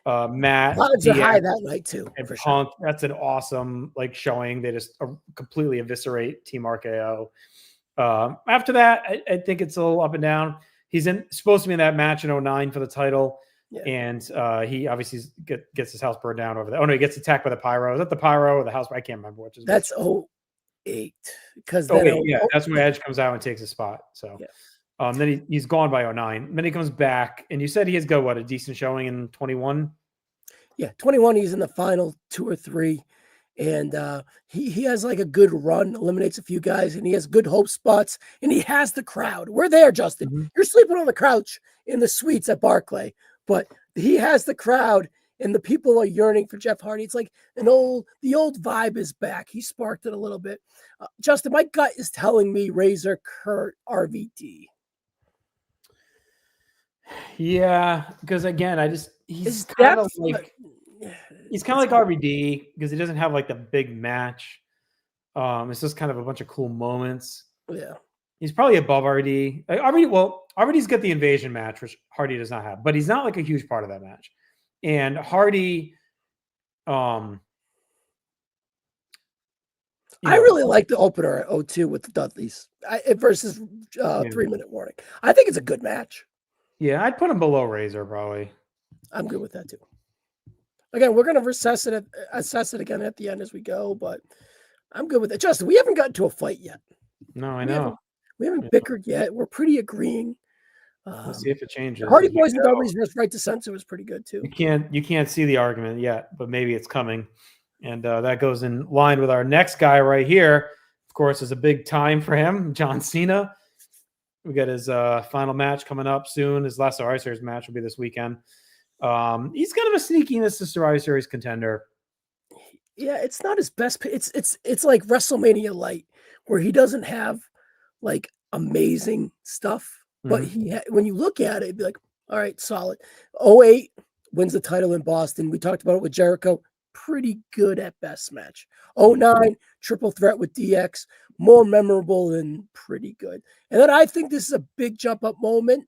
Matt, Odds are high DX, that night too, and for Punk. sure. That's an awesome like showing. They just completely eviscerate Team RKO. After that, I think it's a little up and down. He's supposed to be in that match in 09 for the title. Yeah. And he obviously gets his house burned down over there. Oh no, he gets attacked by the pyro. Is that the pyro or the house? I can't remember which is. That's 08. Because that's when Edge comes out and takes his spot. So then he's gone by 09. Then he comes back, and you said he has got what, a decent showing in 21? Yeah, 21. He's in the final 2 or 3. And he has like a good run, eliminates a few guys, and he has good hope spots, and he has the crowd. We're there, Justin. Mm-hmm. You're sleeping on the couch in the suites at Barclay, but he has the crowd, and the people are yearning for Jeff Hardy. It's like the old vibe is back. He sparked it a little bit. Justin, my gut is telling me Razor, Kurt, RVD. Yeah, because again, he's kind of like RVD because he doesn't have like the big match. It's just kind of a bunch of cool moments. Yeah, he's probably above RVD. RVD's got the invasion match, which Hardy does not have, but he's not like a huge part of that match. And Hardy, I really like the opener at 02 with the Dudleys versus 3-minute warning. I think it's a good match. Yeah, I'd put him below Razor probably. I'm good with that too. Again, we're going to assess it again at the end as we go, but I'm good with it. Justin, we haven't gotten to a fight yet. No, I know. We haven't bickered yet. We're pretty agreeing. We'll see if it changes. Hardy Boys and Dudleys versus Right to Censor was pretty good too. You can't see the argument yet, but maybe it's coming. And that goes in line with our next guy right here. Of course, is a big time for him, John Cena. We got his final match coming up soon. His last Survivor Series match will be this weekend. He's kind of a sneakiness to Survivor Series contender. Yeah, it's not his best. It's like WrestleMania light, where he doesn't have like amazing stuff, but when you look at it, it'd be like, all right, solid. 08 wins the title in Boston. We talked about it with Jericho. Pretty good at best match. 09 triple threat with DX, more memorable than pretty good. And then I think this is a big jump up moment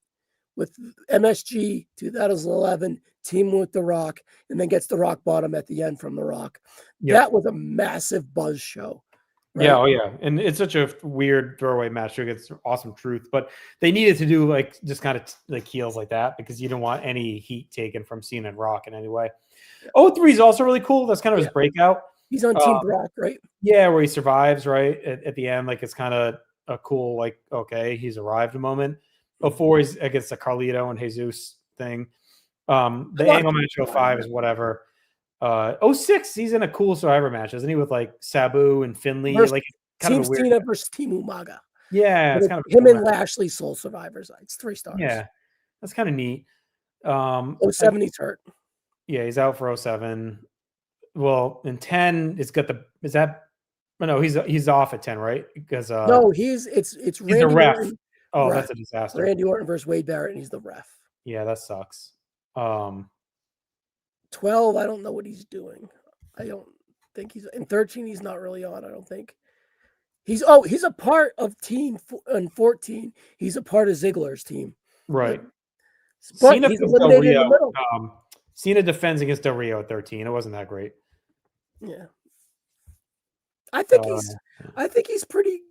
with MSG 2011 team with The Rock, and then gets the rock bottom at the end from The Rock. Yep. That was a massive buzz show. Right? Yeah, and it's such a weird throwaway match. It gets awesome truth, but they needed to do like just kind of like heels like that because you didn't want any heat taken from Cena and Rock in any way. 03 is also really cool. That's kind of his breakout. He's on Team Brock, right? Yeah, where he survives right at the end. Like it's kind of a cool like okay, he's arrived moment. 04 is against the Carlito and Jesus thing. The Angle match 05 is whatever. 06, he's in a cool Survivor match, isn't he? With like Sabu and Finley, like kind Team of a weird Cena versus Team Umaga. Yeah, it's kind of him and Lashley sole survivors. It's 3 stars. Yeah, that's kind of neat. 07, he's hurt. Yeah, he's out for 07. Well, in 10, it's got he's off at 10, right? Because no, it's Randy the ref. Orton. Oh, that's a disaster. Randy Orton versus Wade Barrett, and he's the ref. Yeah, that sucks. 12, I don't know what he's doing. I don't think he's in 13. He's not really on. I don't think he's a part of team in 14. He's a part of Ziggler's team. Right. But Cena he's eliminated in the middle. Cena defends against Del Rio at 13. It wasn't that great. Yeah. I think he's pretty.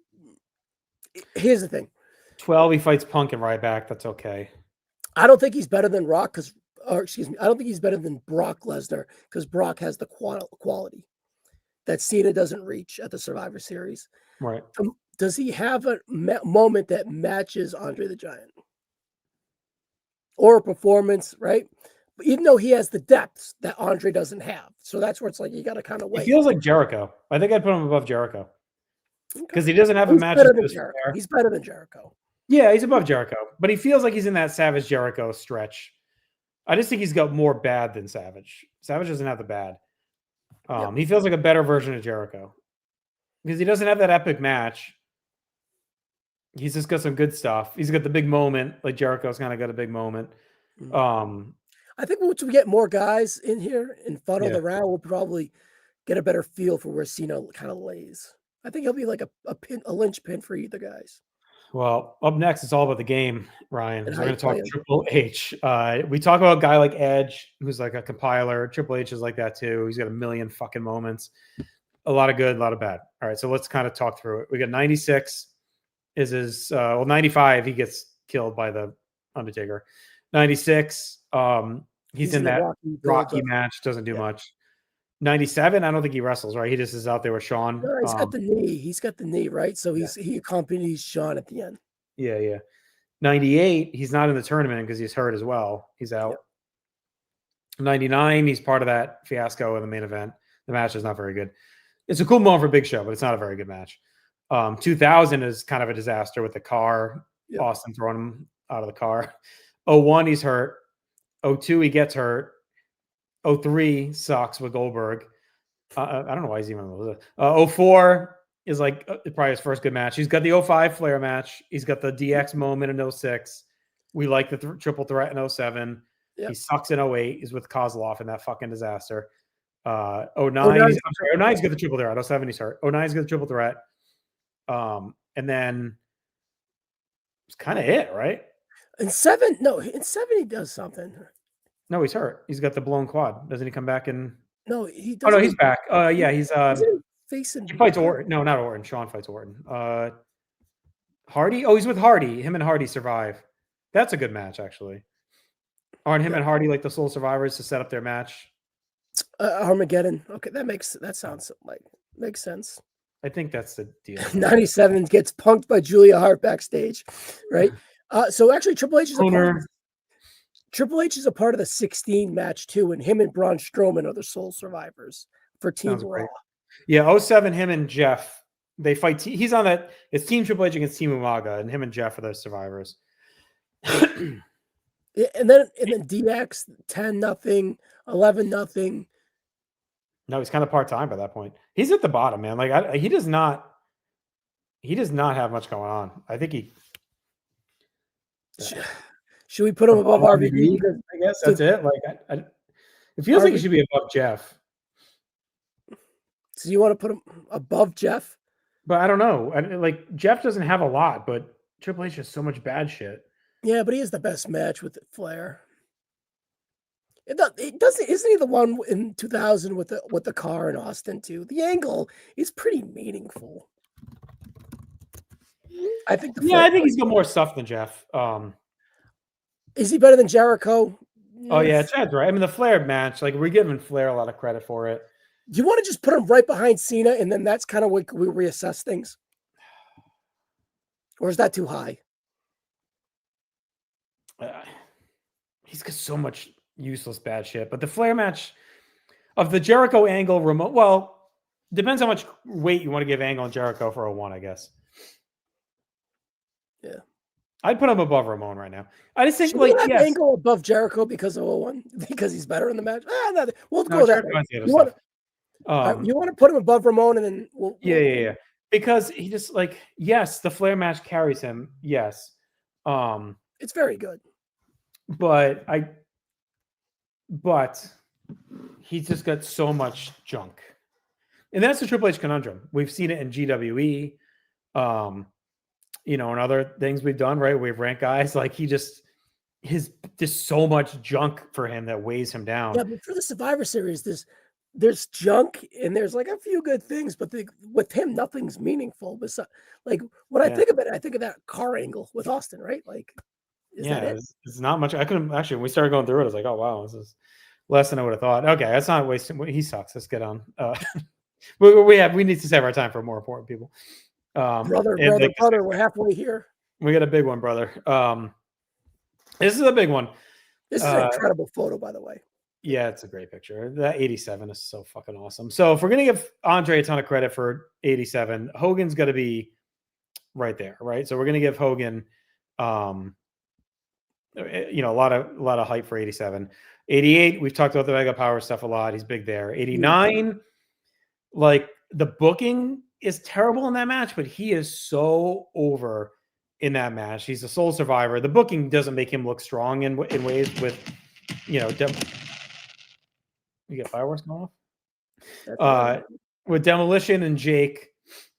Here's the thing. 12, he fights Punk and Ryback. That's okay. I don't think he's better than Rock I don't think he's better than Brock Lesnar because Brock has the quality that Cena doesn't reach at the Survivor Series. Right. Does he have a moment that matches Andre the Giant? Or a performance, right? But even though he has the depth that Andre doesn't have. So that's where it's like you got to kind of wait. He feels like Jericho. I think I'd put him above Jericho. Because he doesn't have a match. He's better than Jericho. Yeah, he's above Jericho. But he feels like he's in that Savage Jericho stretch. I just think he's got more bad than Savage. Savage doesn't have the bad. He feels like a better version of Jericho. Because he doesn't have that epic match. He's just got some good stuff. He's got the big moment. Like Jericho's kind of got a big moment. I think once we get more guys in here and funnel Yeah. the round, we'll probably get a better feel for where Cena kind of lays. I think he'll be like a linchpin for either guys. Well, up next, it's all about the game, Ryan, And because how we're you going to talk play him. Triple H. We talk about a guy like Edge, who's like a compiler. Triple H is like that too. He's got a million fucking moments. A lot of good, a lot of bad. All right, so let's kind of talk through it. We got 96 is his, 95, he gets killed by the Undertaker. 96, he's in in the that Rocky build-up. match, doesn't do Yeah. much. 97, I don't think he wrestles, right? He just is out there with Sean. No, he's got the knee. He's got the knee, right? So he accompanies Sean at the end. Yeah. 98, he's not in the tournament because he's hurt as well. He's out. Yep. 99, he's part of that fiasco in the main event. The match is not very good. It's a cool moment for Big Show, but it's not a very good match. 2000 is kind of a disaster with the car. Yep. Austin throwing him out of the car. 01, he's hurt. 02, he gets hurt. 03 sucks with Goldberg. I don't know why he's even 04 is like probably his first good match. He's got the 05 Flair match. He's got the DX moment in 06. We like the triple threat in 07. Yep. He sucks in 08. He's with Kozlov in that fucking disaster. 09, 09 he's got the triple threat. 07, he's hurt. 09, he's got the triple threat. And then it's kind of it, right? In 7, he does something. No, he's hurt. He's got the blown quad. Doesn't he come back in? No, he doesn't. Oh no, he's back. Yeah, he's facing. He fights Orton. No, not Orton. Sean fights Orton. Hardy. Oh, he's with Hardy. Him and Hardy survive. That's a good match, actually. Aren't him and Hardy like the sole survivors to set up their match? Armageddon. Okay, that sounds like makes sense. I think that's the deal. 97 gets punked by Julia Hart backstage, right? So actually, Triple H is a part of the 16 match too, and him and Braun Strowman are the sole survivors for Team Raw. Yeah, 07, him and Jeff, they fight. He's on that. It's Team Triple H against Team Umaga, and him and Jeff are the survivors. Yeah, and then DX 10-0, 11-0. No, he's kind of part-time by that point. He's at the bottom, man. Like he does not have much going on. I think he. Should we put him above RVD? I guess that's it. Like, it feels like he should be above Jeff. So you want to put him above Jeff? But I don't know. Like Jeff doesn't have a lot, but Triple H has so much bad shit. Yeah, but he has the best match with Flair. It doesn't. Isn't he the one in 2000 with the car in Austin too? The angle is pretty meaningful. I think. I think he's got more stuff than Jeff. Is he better than Jericho? Oh yeah, Chad's right. I mean, the Flair match, like we're giving Flair a lot of credit for it. Do you want to just put him right behind Cena, and then that's kind of what we reassess things, or is that too high? He's got so much useless bad shit. But the Flair match of the Jericho Angle remote, well, depends how much weight you want to give Angle and Jericho for 01, I guess. Yeah. I'd put him above Ramon right now. I just think Angle above Jericho because of 01, because he's better in the match. We'll go that way. You want to put him above Ramon, and then yeah. Because he just yes, the Flair match carries him. Yes. It's very good. But he's just got so much junk. And that's the Triple H conundrum. We've seen it in GWE, and other things we've done, right? We've ranked guys there's so much junk for him that weighs him down. Yeah, but for the Survivor Series, there's junk and there's a few good things, but with him, nothing's meaningful. But when I think of it, I think of that car angle with Austin, right? It's not much. I couldn't actually. When we started going through it, I was like, oh wow, this is less than I would have thought. Okay, that's not wasting. He sucks. Let's get on. We need to save our time for more important people. Brother, we're halfway here. We got a big one, brother. This is a big one. This is an incredible photo, by the way. Yeah, it's a great picture. That 87 is so fucking awesome. So if we're gonna give Andre a ton of credit for 87, Hogan's got to be right there, right? So we're gonna give Hogan, a lot of hype for 87. 88, we've talked about the Mega Power stuff a lot. He's big there. 89, the booking is terrible in that match, but he is so over in that match. He's a sole survivor. The booking doesn't make him look strong in ways with you know, you get fireworks going off. That's With Demolition and Jake.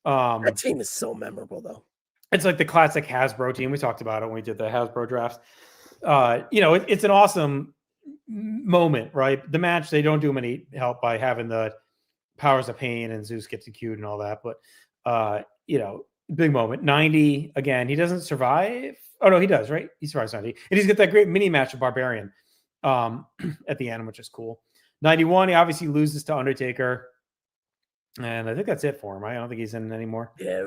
that team is so memorable, though. It's like the classic Hasbro team. We talked about it when we did the Hasbro drafts. You know, it's an awesome moment, right? The match, they don't do him any help by having the powers of pain and Zeus gets cute and all that. But, you know, big moment. 90, again, he doesn't survive. Oh, no, he does, right? He survives 90. And he's got that great mini match with Barbarian at the end, which is cool. 91, he obviously loses to Undertaker. And I think that's it for him. Right? I don't think he's in anymore. Yeah,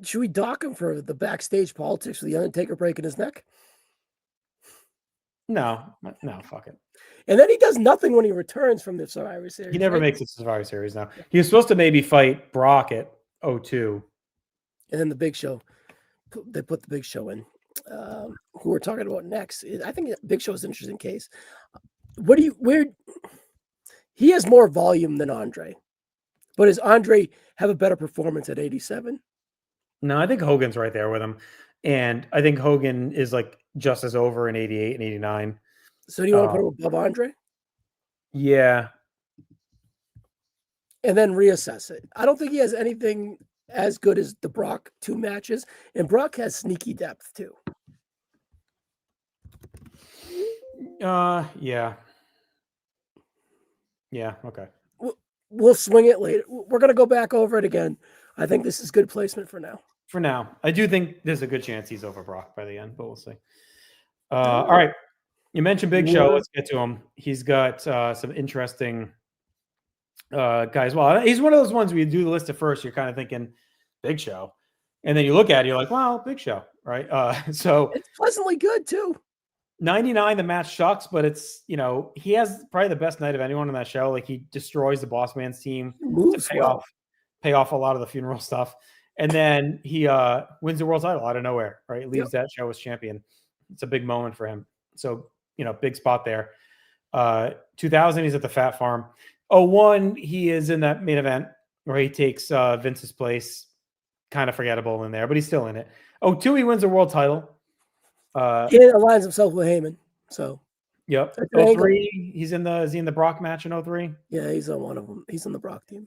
should we dock him for the backstage politics with the Undertaker breaking his neck? No, fuck it. And then he does nothing when he returns from the Survivor Series. He never makes it to Survivor Series now. He was supposed to maybe fight Brock at 02. And then the Big Show, they put the Big Show in. Who we're talking about next? I think Big Show is an interesting case. He has more volume than Andre. But does Andre have a better performance at 87? No, I think Hogan's right there with him. And I think Hogan is like just as over in 88 and 89. So do you want to put him above Andre? Yeah. And then reassess it. I don't think he has anything as good as the Brock 2 matches. And Brock has sneaky depth too. Yeah. Yeah, okay. We'll swing it later. We're going to go back over it again. I think this is good placement for now. For now. I do think there's a good chance he's over Brock by the end, but we'll see. All right. You mentioned Big Show. Let's get to him. He's got some interesting guys. Well, he's one of those ones where you do the list at first, you're kind of thinking Big Show. And then you look at it, you're like, wow, Big Show, right? So it's pleasantly good too. 99, the match sucks, but it's, you know, he has probably the best night of anyone on that show. Like he destroys the Boss Man's team to pay off a lot of the funeral stuff. And then he wins the world title out of nowhere, right? Leaves that show as champion. It's a big moment for him. So, you know, big spot there. 2000, he's at the Fat Farm. 01, he is in that main event where he takes Vince's place. Kind of forgettable in there, but he's still in it. 02, he wins the world title. He aligns himself with Heyman. So, yep. 03, is he in the Brock match in 03? Yeah, he's on one of them. He's on the Brock team.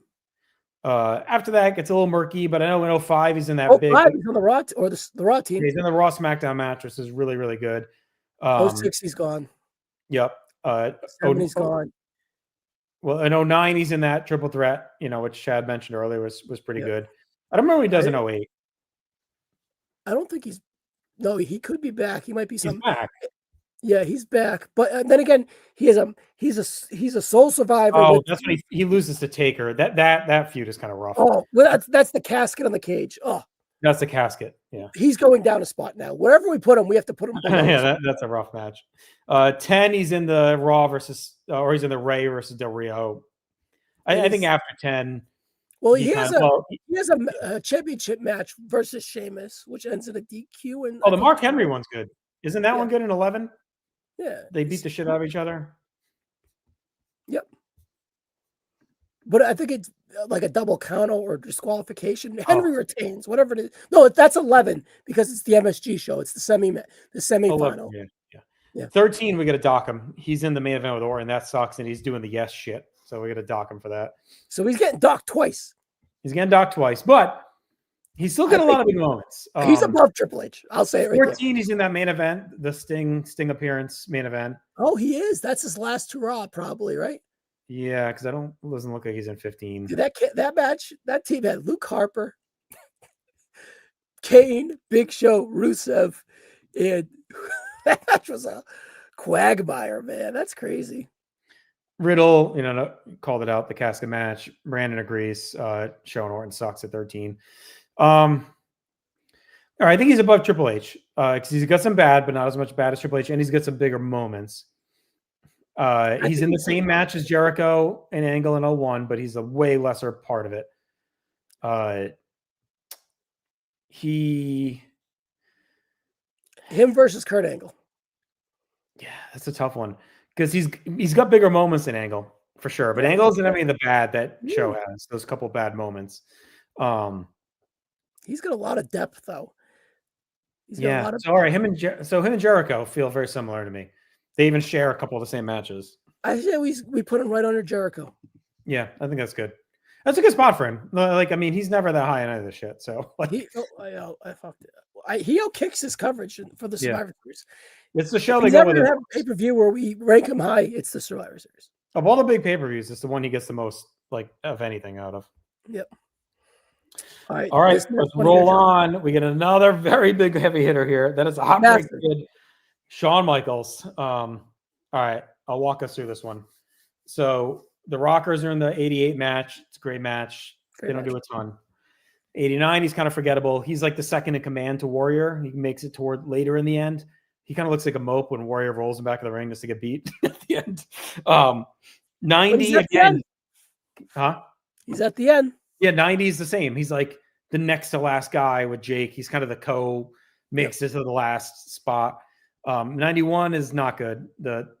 After that, it gets a little murky, but I know in 05, he's in that big. He's on the Raw or the Raw team. He's in the Raw SmackDown match, which is really, really good. 06, he's gone. Yep. 7, he's gone. Well, in 09, he's in that triple threat, you know, which Chad mentioned earlier was pretty good. I don't remember what he does in 08. I don't think he's. No, he could be back. He might be something. He's back. Yeah, he's back. But then again, he's a sole survivor. Oh, that's when he loses to Taker. That feud is kind of rough. Oh, well, that's the casket on the cage. Oh, that's the casket. Yeah, he's going down a spot now. Wherever we put him, we have to put him. Yeah, that's a rough match. 10, he's in the Raw versus, or he's in the Ray versus Del Rio. I think after 10. Well, he has a championship match versus Sheamus, which ends in a DQ. And the Mark Henry one's good. Isn't that one good in 11? Yeah, they beat the shit out of each other. Yep. But I think it's like a double count or disqualification. Henry retains, whatever it is. No, that's 11 because it's the MSG show. It's the semifinal. Yeah. 13, we got to dock him. He's in the main event with Orton. That sucks, and he's doing the yes shit. So we got to dock him for that. So he's getting docked twice. But he's still got a lot of big moments. He's above Triple H. I'll say it right 14, there. He's in that main event, the Sting appearance main event. Oh, he is. That's his last hurrah, probably, right? Yeah, because doesn't look like he's in 15. Dude, that match, that team had Luke Harper, Kane, Big Show, Rusev, and that match was a quagmire, man. That's crazy. Riddle, called it out, the casket match. Brandon agrees. Shawn Orton sucks at 13. All right, I think he's above Triple H because he's got some bad, but not as much bad as Triple H, and he's got some bigger moments. He's in the same match as Jericho and Angle in 01, but he's a way lesser part of it. Him versus Kurt Angle. Yeah, that's a tough one because he's got bigger moments than Angle for sure, but Angle isn't any of the bad that show has. Those couple bad moments. He's got a lot of depth though. All right, him and Jericho feel very similar to me. They even share a couple of the same matches. I say we put him right under Jericho. Yeah, I think that's good. That's a good spot for him. Like, I mean, he's never that high in any of this shit. So, like, I fucked it. He kicks his coverage for the Survivor Series. It's the show If they he's go ever with. Gonna have a pay-per-view where we rank him high, it's the Survivor Series. Of all the big pay-per-views, it's the one he gets the most, like, of anything out of. Yep. All right, let's roll on. We get another very big heavy hitter here. That is a hot break kid, Shawn Michaels. All right, I'll walk us through this one. So the Rockers are in the 88 match. It's a great match. They don't do a ton. 89, he's kind of forgettable. He's like the second in command to Warrior. He makes it toward later in the end. He kind of looks like a mope when Warrior rolls him back in the ring just to get beat at the end. 90 again. Huh? He's at the end. Yeah, 90 is the same. He's like the next to last guy with Jake. He's kind of the co-mixed into the last spot. 91 is not good.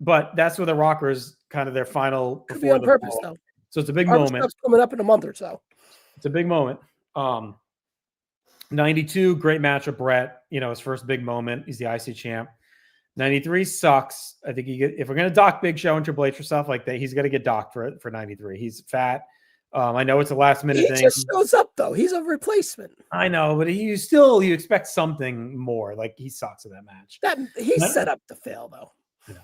But that's where the Rockers kind of their final. Could be on purpose though. So it's a big moment. Coming up in a month or so. It's a big moment. 92, great match with Brett. You know, his first big moment. He's the IC champ. 93 sucks. I think if we're gonna dock Big Show and Triple H for stuff like that, he's gonna get docked for 93. He's fat. I know it's a last minute thing. He just shows up though. He's a replacement. I know, but you expect something more. Like he sucks in that match. He's set up to fail though.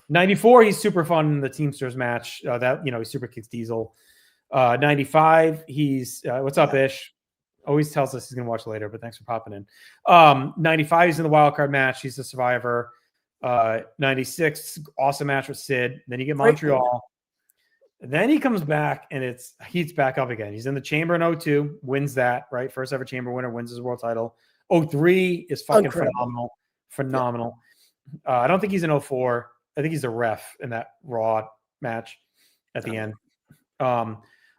94, he's super fun in the Teamsters match. He super kicks Diesel. 95, he's what's up, Ish? Always tells us he's gonna watch later, but thanks for popping in. 95, he's in the wild card match. He's the survivor. 96, awesome match with Sid. Then you get Montreal. Then he comes back and heats back up again. He's in the Chamber in 02, wins that, right? First ever Chamber winner, wins his world title. 03 is fucking phenomenal. I don't think he's in 04. I think he's a ref in that Raw match at the end.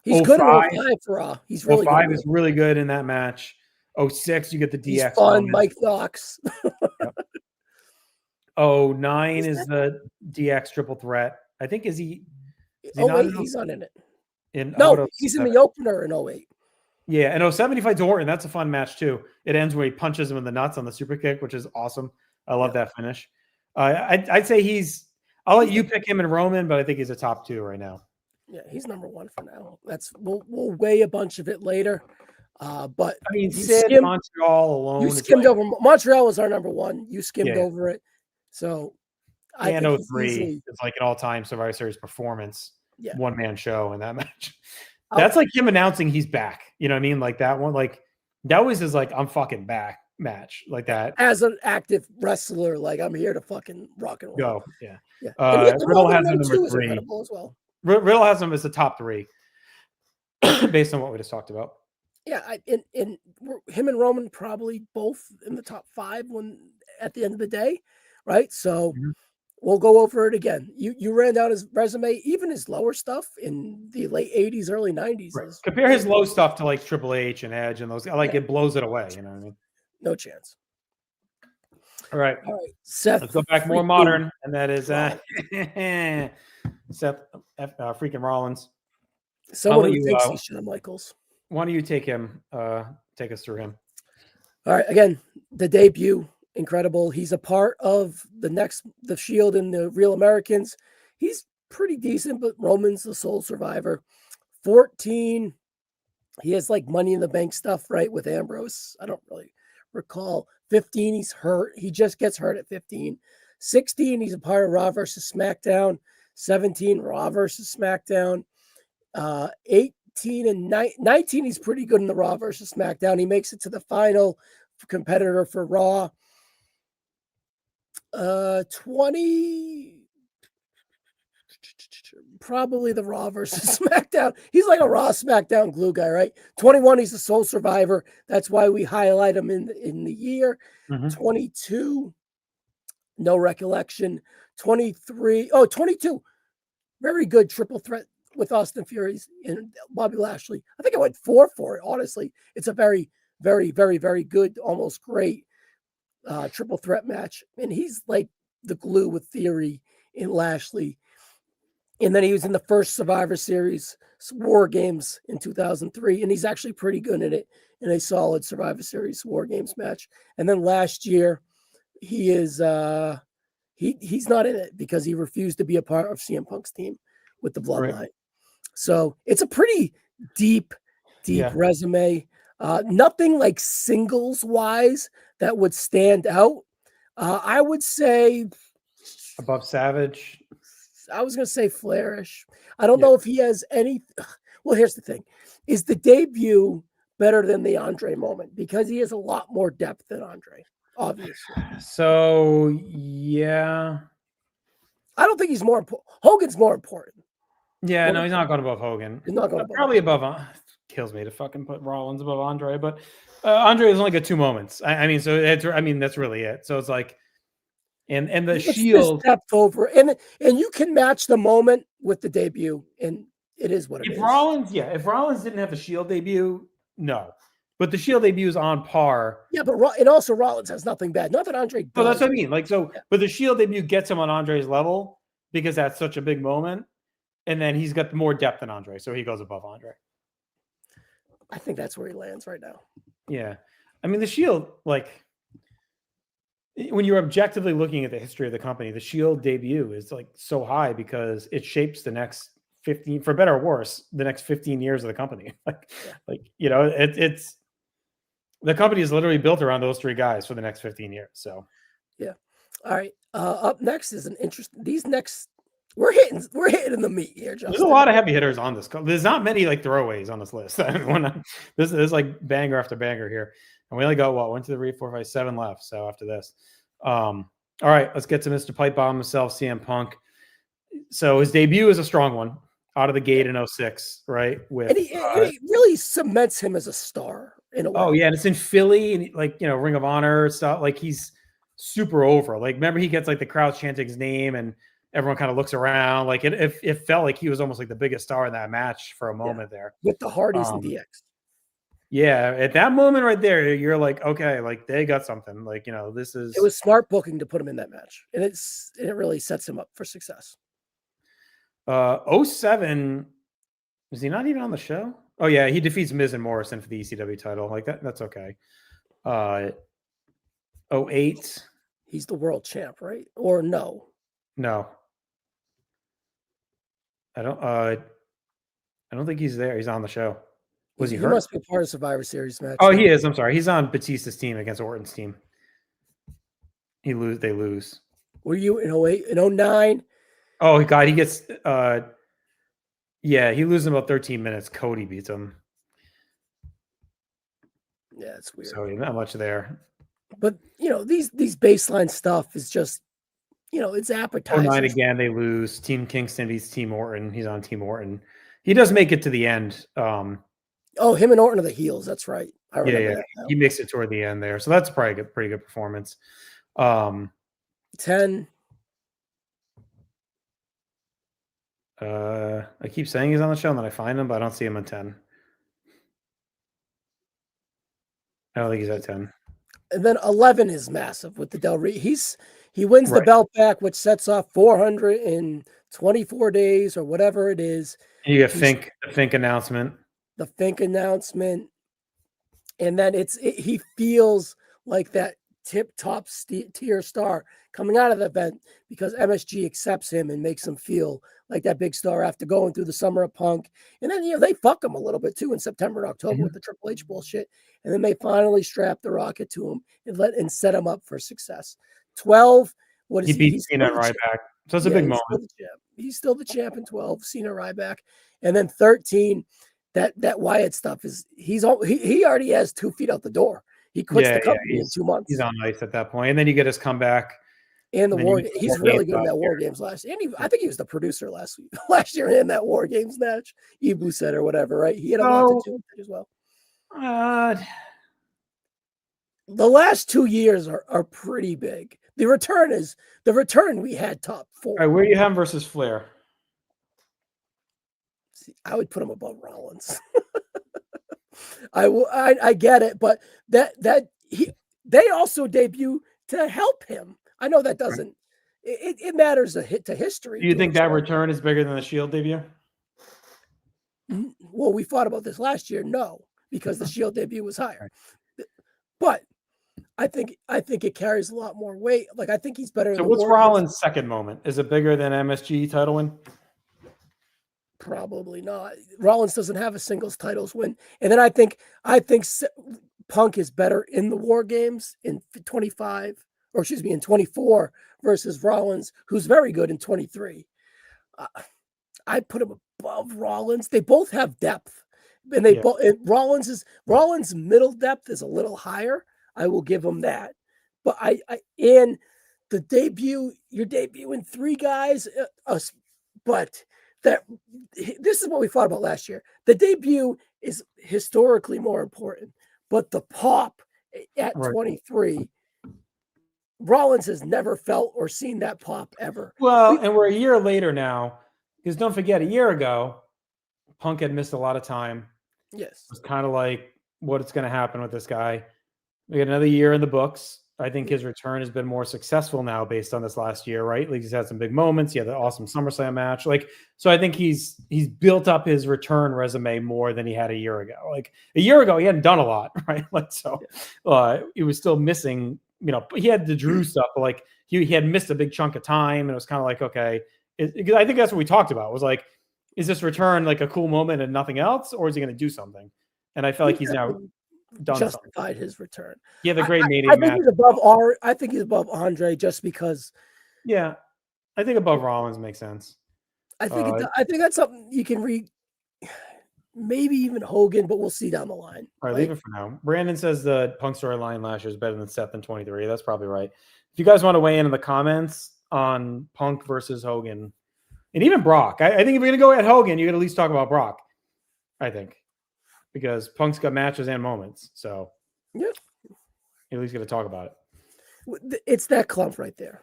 He's good in 05 for Raw. He's really 05 good. Is really good in that match. 06, you get the DX. He's fun, Mike Knox. 09 is the DX triple threat. I think is he 08, he's not in it. He's in the opener in 08. Yeah, and 07 he fights Orton. That's a fun match too. It ends where he punches him in the nuts on the super kick, which is awesome. I love that finish. I'd say I'll let you pick him and Roman, but I think he's a top 2 right now. Yeah, he's number 1 for now. We'll weigh a bunch of it later. But I mean, Sid, Montreal alone. You skimmed over Montreal was our number 1. You skimmed over it. So I think 03 is like an all-time Survivor Series performance. Yeah. One-man show in that match. That's like him announcing he's back. You know what I mean? Like that one, like that was his like I'm fucking back match. Like that. As an active wrestler, like I'm here to fucking rock and roll. Go. Yeah. Riddle has him number 3. As well. Riddle has him as the top 3 based on what we just talked about. Yeah, and him and Roman probably both in the top 5 when at the end of the day, right? So we'll go over it again. You ran down his resume, even his lower stuff in the late 80s, early 90s. Right. Compare his low stuff to like Triple H and Edge and those. Like it blows it away. You know what I mean? No chance. All right, Seth. Let's go back more modern, and that is Seth freaking Rollins. Someone who thinks he's Shawn Michaels. Why don't you take him? Take us through him. All right. Again, the debut, incredible. He's a part of the Shield and the Real Americans. He's pretty decent, but Roman's the sole survivor. 14. He has like Money in the Bank stuff, right, with Ambrose. I don't really recall. 15, he's hurt. He just gets hurt at 15. 16, he's a part of Raw versus SmackDown. 17, Raw versus SmackDown. 18 and 19, he's pretty good in the Raw versus SmackDown. He makes it to the final competitor for Raw. 20, probably the Raw versus SmackDown. He's like a Raw SmackDown glue guy, right? 21, he's the sole survivor. That's why we highlight him in the year. 22, no recollection. 23, 22, very good triple threat with Austin Fury and Bobby Lashley. I think I went 4 for it, honestly. It's a very, very, very, very good, almost great triple threat match. And he's like the glue with Theory and Lashley. And then he was in the first Survivor Series War Games in 2003, and he's actually pretty good in it in a solid Survivor Series War Games match. And then last year, he's he's not in it because he refused to be a part of CM Punk's team with the Bloodline. Right. So it's a pretty deep resume. Nothing like singles wise that would stand out. I would say above Savage. I was going to say Flairish. I don't know if he has any. Well, here's the thing: is the debut better than the Andre moment because he has a lot more depth than Andre, obviously. So yeah, I don't think he's more important. Hogan's more important. Yeah, no, he's not going above Hogan. He's not going above probably above. Kills me to fucking put Rollins above Andre, but Andre has only got 2 moments. I mean, so it's. I mean, that's really it. So it's like, and the Shield depth over, and you can match the moment with the debut, and it is what it is. If Rollins didn't have the Shield debut, no, but the Shield debut is on par. Yeah, but and also Rollins has nothing bad. Not that Andre does. So that's what I mean. Like so, but the Shield debut gets him on Andre's level because that's such a big moment. And then he's got more depth than Andre, so he goes above Andre. I think that's where he lands right now. Yeah. I mean, the Shield, like, when you're objectively looking at the history of the company, the Shield debut is, like, so high because it shapes the next 15, for better or worse, the next 15 years of the company. Like you know, it's the company is literally built around those 3 guys for the next 15 years. So, yeah. All right. Up next is an interesting. These next. We're hitting in the meat here, Justin. There's a lot of heavy hitters on this. There's not many like throwaways on this list. This is like banger after banger here, and we only got 1, 2, 3, 4, 5, 7 left. So after this, all right, let's get to Mr. Pipe Bomb himself, CM Punk. So his debut is a strong one out of the gate in 06, right? With and he really cements him as a star in a way. Oh yeah, and it's in Philly, and like Ring of Honor stuff. Like he's super over. Like remember he gets like the crowd chanting his name and everyone kind of looks around. Like it felt like he was almost like the biggest star in that match for a moment there. With the Hardys and DX. Yeah, at that moment right there, you're like, okay, like they got something. Like, this is... It was smart booking to put him in that match. And it really sets him up for success. 07, is he not even on the show? Oh, yeah, he defeats Miz and Morrison for the ECW title. Like, that's okay. 08. He's the world champ, right? Or no? No. I don't think he's there. He's on the show. Was he hurt? He must be part of Survivor Series match. Oh, he is. I'm sorry. He's on Batista's team against Orton's team. They lose. Were you in 08, in 09? Oh God, he gets he loses in about 13 minutes. Cody beats him. Yeah, it's weird. So not much there. But these baseline stuff is just it's appetizing. 09 again, they lose. Team Kingston beats Team Orton. He's on Team Orton. He does make it to the end. Him and Orton are the heels. That's right. I remember that now. He makes it toward the end there. So that's probably a pretty good performance. 10. I keep saying he's on the show and then I find him, but I don't see him on 10. I don't think he's at 10. And then 11 is massive with the Del Rio. He wins the belt back, which sets off 424 days or whatever it is. And you get the Fink announcement. The Fink announcement. And then he feels like that tip-top tier star coming out of the event because MSG accepts him and makes him feel like that big star after going through the summer of Punk. And then, they fuck him a little bit too in September and October with the Triple H bullshit. And then they finally strap the rocket to him and set him up for success. 12, what is he? He beats Cena Ryback. So it's a big moment. He's still the champ in 12, Cena Ryback. And then 13, that Wyatt stuff is he already has 2 feet out the door. He quits the company in 2 months. He's on ice at that point. And then you get his comeback. And the War he's really good in that War Games last year. And I think he was the producer last year in that War Games match. Ibu said or whatever, right? He had a lot to do with it as well. The last 2 years are pretty big. The return we had top 4. All right, where do you have him versus Flair? See, I would put him above Rollins. I get it, but they also debut to help him. I know that doesn't it matters a hit to history. Do you think that return is bigger than the Shield debut? Well, we thought about this last year. No, because the Shield debut was higher. But I think it carries a lot more weight. Like I think he's better in So the what's War Games. Rollins' second moment? Is it bigger than MSG title win? Probably not. Rollins doesn't have a singles titles win, and then I think Punk is better in the War Games in 25, or excuse me, in 24 versus Rollins, who's very good in 23. I'd put him above Rollins. They both have depth, and they Yeah. both Rollins' middle depth is a little higher. I will give him that. But and the debut, you're debuting three guys, but that this is what we fought about last year. The debut is historically more important, but the pop at Right. 23, Rollins has never felt or seen that pop ever. Well, and we're a year later now, because don't forget, a year ago, Punk had missed a lot of time. Yes. It was kind of like, what's going to happen with this guy? We got another year in the books. I think his return has been more successful now based on this last year, right? Like he's had some big moments. He had the awesome SummerSlam match. Like, so I think he's built up his return resume more than he had a year ago. Like a year ago, he hadn't done a lot, right? Like, so he was still missing, he had the Drew stuff, but like he had missed a big chunk of time. And it was kind of like, okay, I think that's what we talked about was like, is this return like a cool moment and nothing else? Or is he going to do something? And I felt like he's now done justified something. his return. Yeah, the great I Mayday think match. he's I think he's above Andre just because. Yeah, I think above Rollins makes sense. I think that's something you can read. Maybe even Hogan, but we'll see down the line. All right, leave it for now. Brandon says the Punk storyline last year is better than Seth in 23. That's probably right. If you guys want to weigh in the comments on Punk versus Hogan, and even Brock, I think if you're going to go at Hogan, you got to at least talk about Brock. I think because Punk's got matches and moments, so yeah, you at least got to talk about it. It's that clump right there.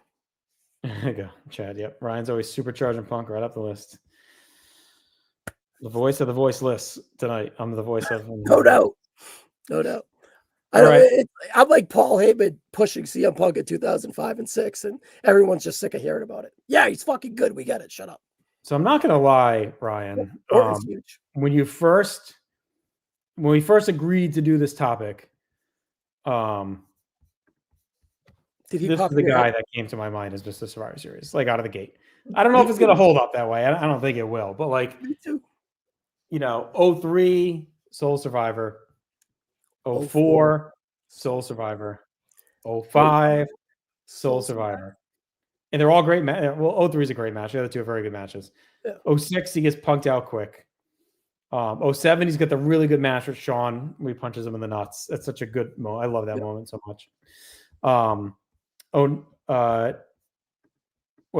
There you go, Chad. Yep, Ryan's always supercharging Punk right up the list. The voice of the voiceless tonight. I'm the voice of no doubt. I'm like Paul Heyman pushing CM Punk in 2005 and 6, and everyone's just sick of hearing about it. Yeah, he's fucking good. We get it. Shut up. So I'm not gonna lie, Ryan. Huge. When we first agreed to do this topic, this is the guy that came to my mind as just the Survivor Series, like out of the gate. I don't know if it's gonna hold up that way. I don't think it will, but like, me too. 03 Soul Survivor, 04 Soul Survivor, 05 Soul Survivor. And they're all great. Well, 03 is a great match. The other two are very good matches. Yeah. 06, he gets punked out quick. 07, he's got the really good match with Shawn where he punches him in the nuts. That's such a good moment. I love that moment so much. What do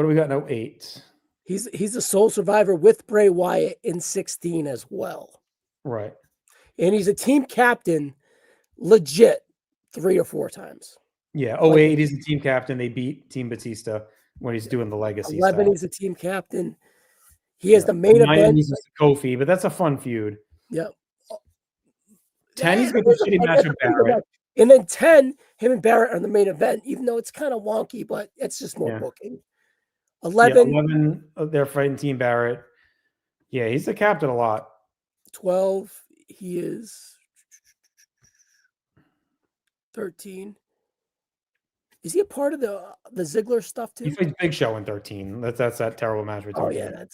we got in 08? He's a Soul Survivor with Bray Wyatt in 16 as well. Right. And he's a team captain legit 3 or 4 times. Yeah. 08, he's the team captain. They beat Team Batista when he's doing the legacy 11, style. he's a team captain. He has the main event. He's Kofi, but that's a fun feud. Yeah. 10, he's got the shitty match with Barrett. And then 10, him and Barrett are the main event, even though it's kind of wonky, but it's just more booking. 11, they're fighting Team Barrett. Yeah, he's the captain a lot. 12, he is 13. Is he a part of the Ziggler stuff too? He fights Big Show in 13. That's that terrible match we talked about.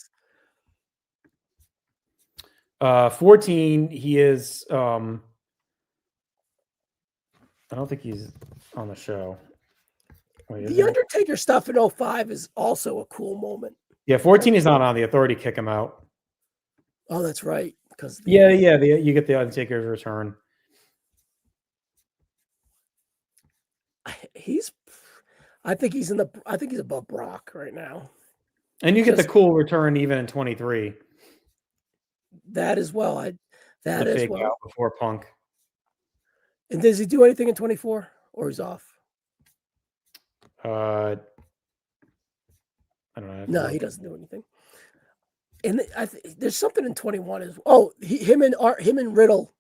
That's 14, he is I don't think he's on the show. Wait, the Undertaker stuff in 05 is also a cool moment. Yeah, 14 is not on. The Authority kick him out. Oh, that's right. Because you get the Undertaker's return. I think he's above Brock right now. And you get the cool return even in 23. That as well. That as well. Out before Punk. And does he do anything in 24 or he's off? I don't know. No, he doesn't do anything. And there's something in 21 as well. Oh, him and Riddle,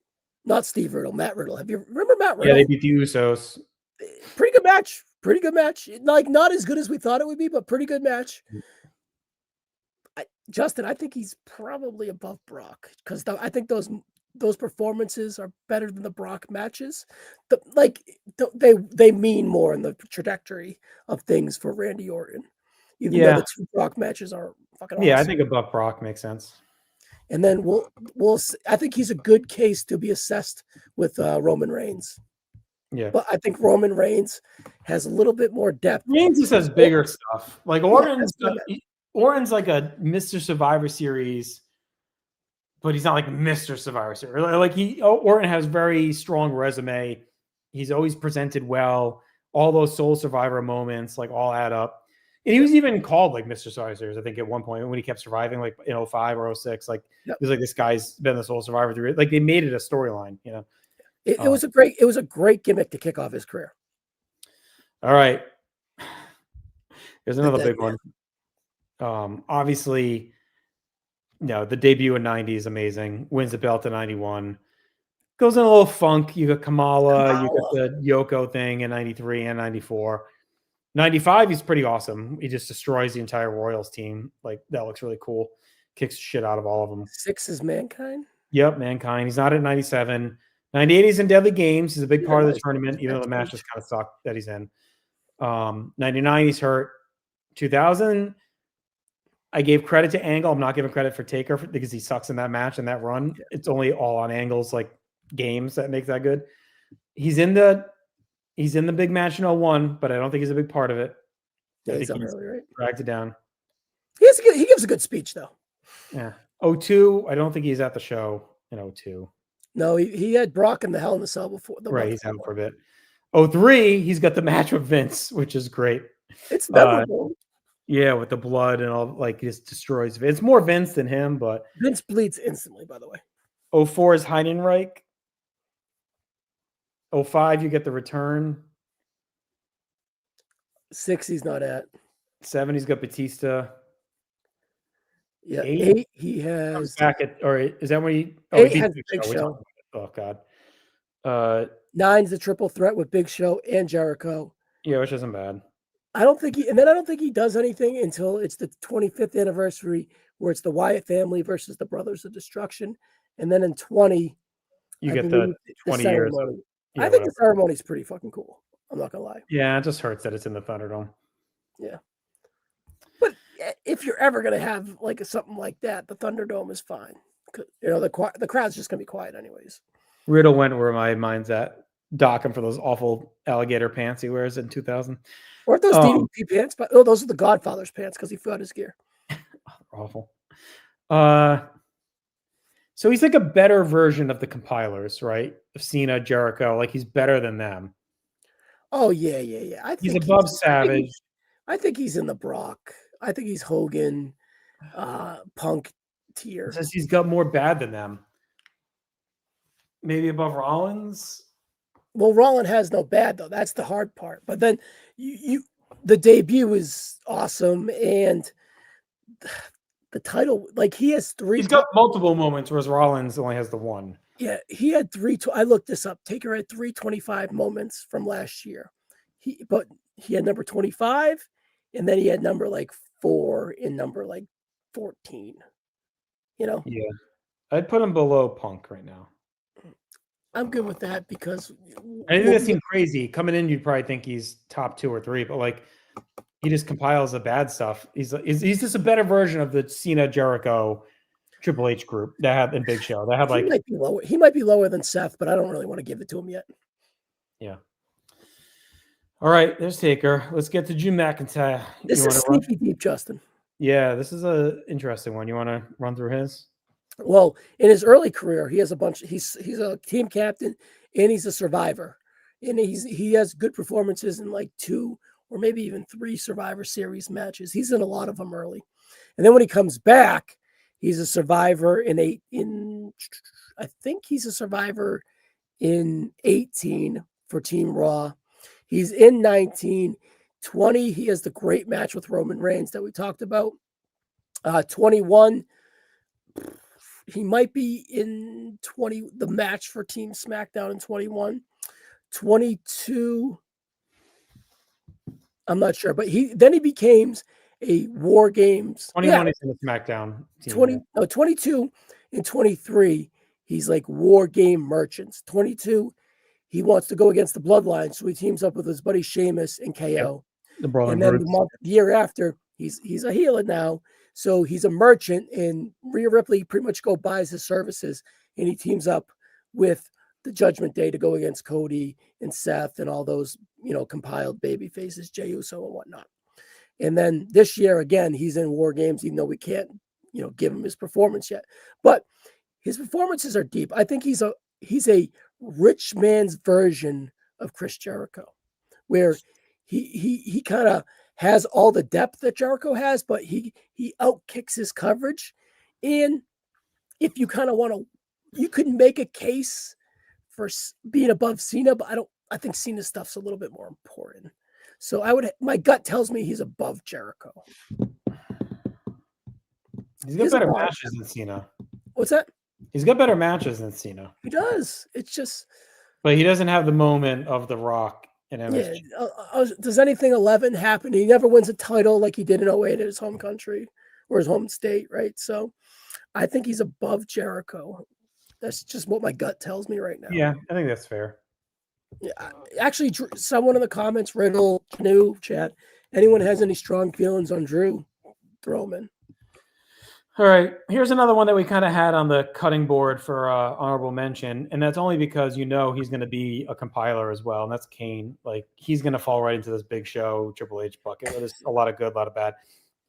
not Steve Riddle, Matt Riddle. Remember Matt Riddle? Yeah, they beat the Usos. Pretty good match. Like not as good as we thought it would be, but pretty good match. Justin, I think he's probably above Brock because I think those performances are better than the Brock matches. they mean more in the trajectory of things for Randy Orton, even though Yeah. the two Brock matches are fucking Yeah, I awesome. think a Buck Brock makes sense. And then I think he's a good case to be assessed with Roman Reigns. Yeah. But I think Roman Reigns has a little bit more depth. Reigns just has bigger stuff. Like Orton's like a Mr. Survivor Series, but he's not like Mr. Survivor Series. Like Orton has very strong resume. He's always presented well. All those Soul Survivor moments like all add up. And he was even called like Mr. Survivor Series, I think, at one point when he kept surviving, like in 05 or 06. Like he was like, this guy's been the Soul Survivor through. Like they made it a storyline, you know. It was a great gimmick to kick off his career. All right. Here's another big one. Obviously, the debut in 90 is amazing. Wins the belt in 91. Goes in a little funk. You got Kamala. You got the Yoko thing in 93 and 94. 95, he's pretty awesome. He just destroys the entire Royals team. Like, that looks really cool. Kicks shit out of all of them. 6 is Mankind? Yep, Mankind. He's not at 97. 98, he's in Deadly Games. He's a big part of the tournament, even though the match just kind of sucked that he's in. 99, he's hurt. 2000, I gave credit to Angle. I'm not giving credit for Taker because he sucks in that match and that run. Yeah. It's only all on Angle's like games that make that good. He's in the big match in 01, but I don't think he's a big part of it. Yeah, he's really right. Dragged it down. He gives a good speech though. Yeah. 02, I don't think he's at the show in 02. No, he had Brock in the Hell in the Cell before. Right, he's out for a bit. 03, he's got the match with Vince, which is great. It's memorable. Yeah, with the blood and all, like, he just destroys Vince. It's more Vince than him, but Vince bleeds instantly, by the way. 04 is Heidenreich. 05, you get the return. 6, he's not at. 7, he's got Batista. Yeah, 8 he has back at, or is that when he? Oh, 8 has Big Show. Oh God. 9's the triple threat with Big Show and Jericho. Yeah, which isn't bad. I don't think he does anything until it's the 25th anniversary, where it's the Wyatt family versus the Brothers of Destruction, and then in 20, you get the 20 years. I think the ceremony is pretty fucking cool. I'm not gonna lie. Yeah, it just hurts that it's in the Thunderdome. Yeah. But if you're ever gonna have like something like that, the Thunderdome is fine. The crowd's just gonna be quiet anyways. Riddle went where my mind's at. Dock him for those awful alligator pants he wears in 2000. Or those DDP pants, but those are the Godfather's pants because he forgot his gear. Awful. So he's like a better version of the compilers, right? Of Cena, Jericho, like he's better than them. Oh yeah. I think he's above Savage. I think he's in the Brock. I think he's Hogan, Punk tier. Says he's got more bad than them. Maybe above Rollins. Well, Rollins has no bad though. That's the hard part. But then the debut is awesome, and the title, like he has 3. He's got multiple moments, whereas Rollins only has the one. Yeah, he had 3. I looked this up. Taker had 325 moments from last year. But he had number 25, and then he had number like 4 and number like 14. Yeah, I'd put him below Punk right now. I'm good with that because I think that seemed crazy. Coming in, you'd probably think he's top 2 or 3, but like he just compiles the bad stuff. He's just a better version of the Cena, Jericho, Triple H group that had in Big Show. That had like he might be lower than Seth, but I don't really want to give it to him yet. Yeah. All right, there's Taker. Let's get to Drew McIntyre. This is sneaky deep, Justin. Yeah, this is an interesting one. You want to run through his? Well, in his early career, he has a bunch. He's a team captain and he's a survivor, and he has good performances in like 2 or maybe even 3 Survivor Series matches. He's in a lot of them early, and then when he comes back, he's a survivor I think he's a survivor in 18 for Team Raw. He's in 19, 20. He has the great match with Roman Reigns that we talked about. 21. He might be in 20, the match for Team SmackDown in 21. 22, I'm not sure, but he becomes a War Games. 21 is in the SmackDown team. 22 and 23, he's like War Game Merchants. 22, he wants to go against the Bloodline, so he teams up with his buddy Sheamus and KO. Yep. The Brawling And then Brutes. the year after, he's a healer now, so he's a merchant, and Rhea Ripley pretty much buys his services, and he teams up with the Judgment Day to go against Cody and Seth and all those, compiled baby faces, Jey Uso and whatnot. And then this year, again, he's in War Games, even though we can't, give him his performance yet. But his performances are deep. I think he's a rich man's version of Chris Jericho, where he kind of has all the depth that Jericho has, but he outkicks his coverage. And if you kind of want to, you could make a case for being above Cena, but I think Cena's stuff's a little bit more important. So my gut tells me he's above Jericho. He's got better matches than Cena. What's that? He's got better matches than Cena. He does. It's just. But he doesn't have the moment of The Rock in MSG. Yeah. Does anything 11 happen? He never wins a title like he did in 08 at his home country or his home state, right? So I think he's above Jericho. That's just what my gut tells me right now. Yeah, I think that's fair. Yeah, actually, someone in the comments, Riddle, Canoe, chat, anyone has any strong feelings on Drew, throw him in. All right, here's another one that we kind of had on the cutting board for honorable mention, and that's only because he's going to be a compiler as well, and that's Kane. Like, he's going to fall right into this Big Show, Triple H bucket. There's a lot of good, a lot of bad.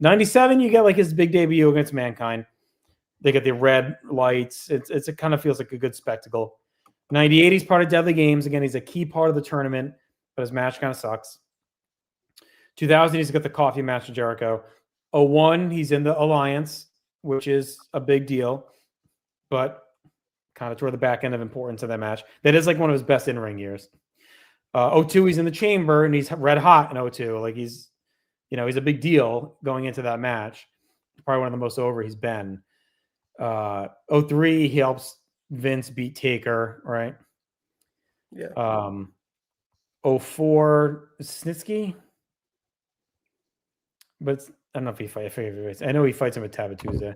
97, you get like his big debut against Mankind. They get the red lights. It kind of feels like a good spectacle. 98, he's part of Deadly Games. Again, he's a key part of the tournament, but his match kind of sucks. 2000, he's got the coffee match with Jericho. 01, he's in the Alliance, which is a big deal, but kind of toward the back end of importance of that match. That is like one of his best in-ring years. 02, he's in the Chamber, and he's red hot in 02. Like he's a big deal going into that match. Probably one of the most over he's been. 03, he helps Vince beat Taker, right? Yeah. 04, Snitsky. But I don't know if he fights. I know he fights him at Taboo Tuesday.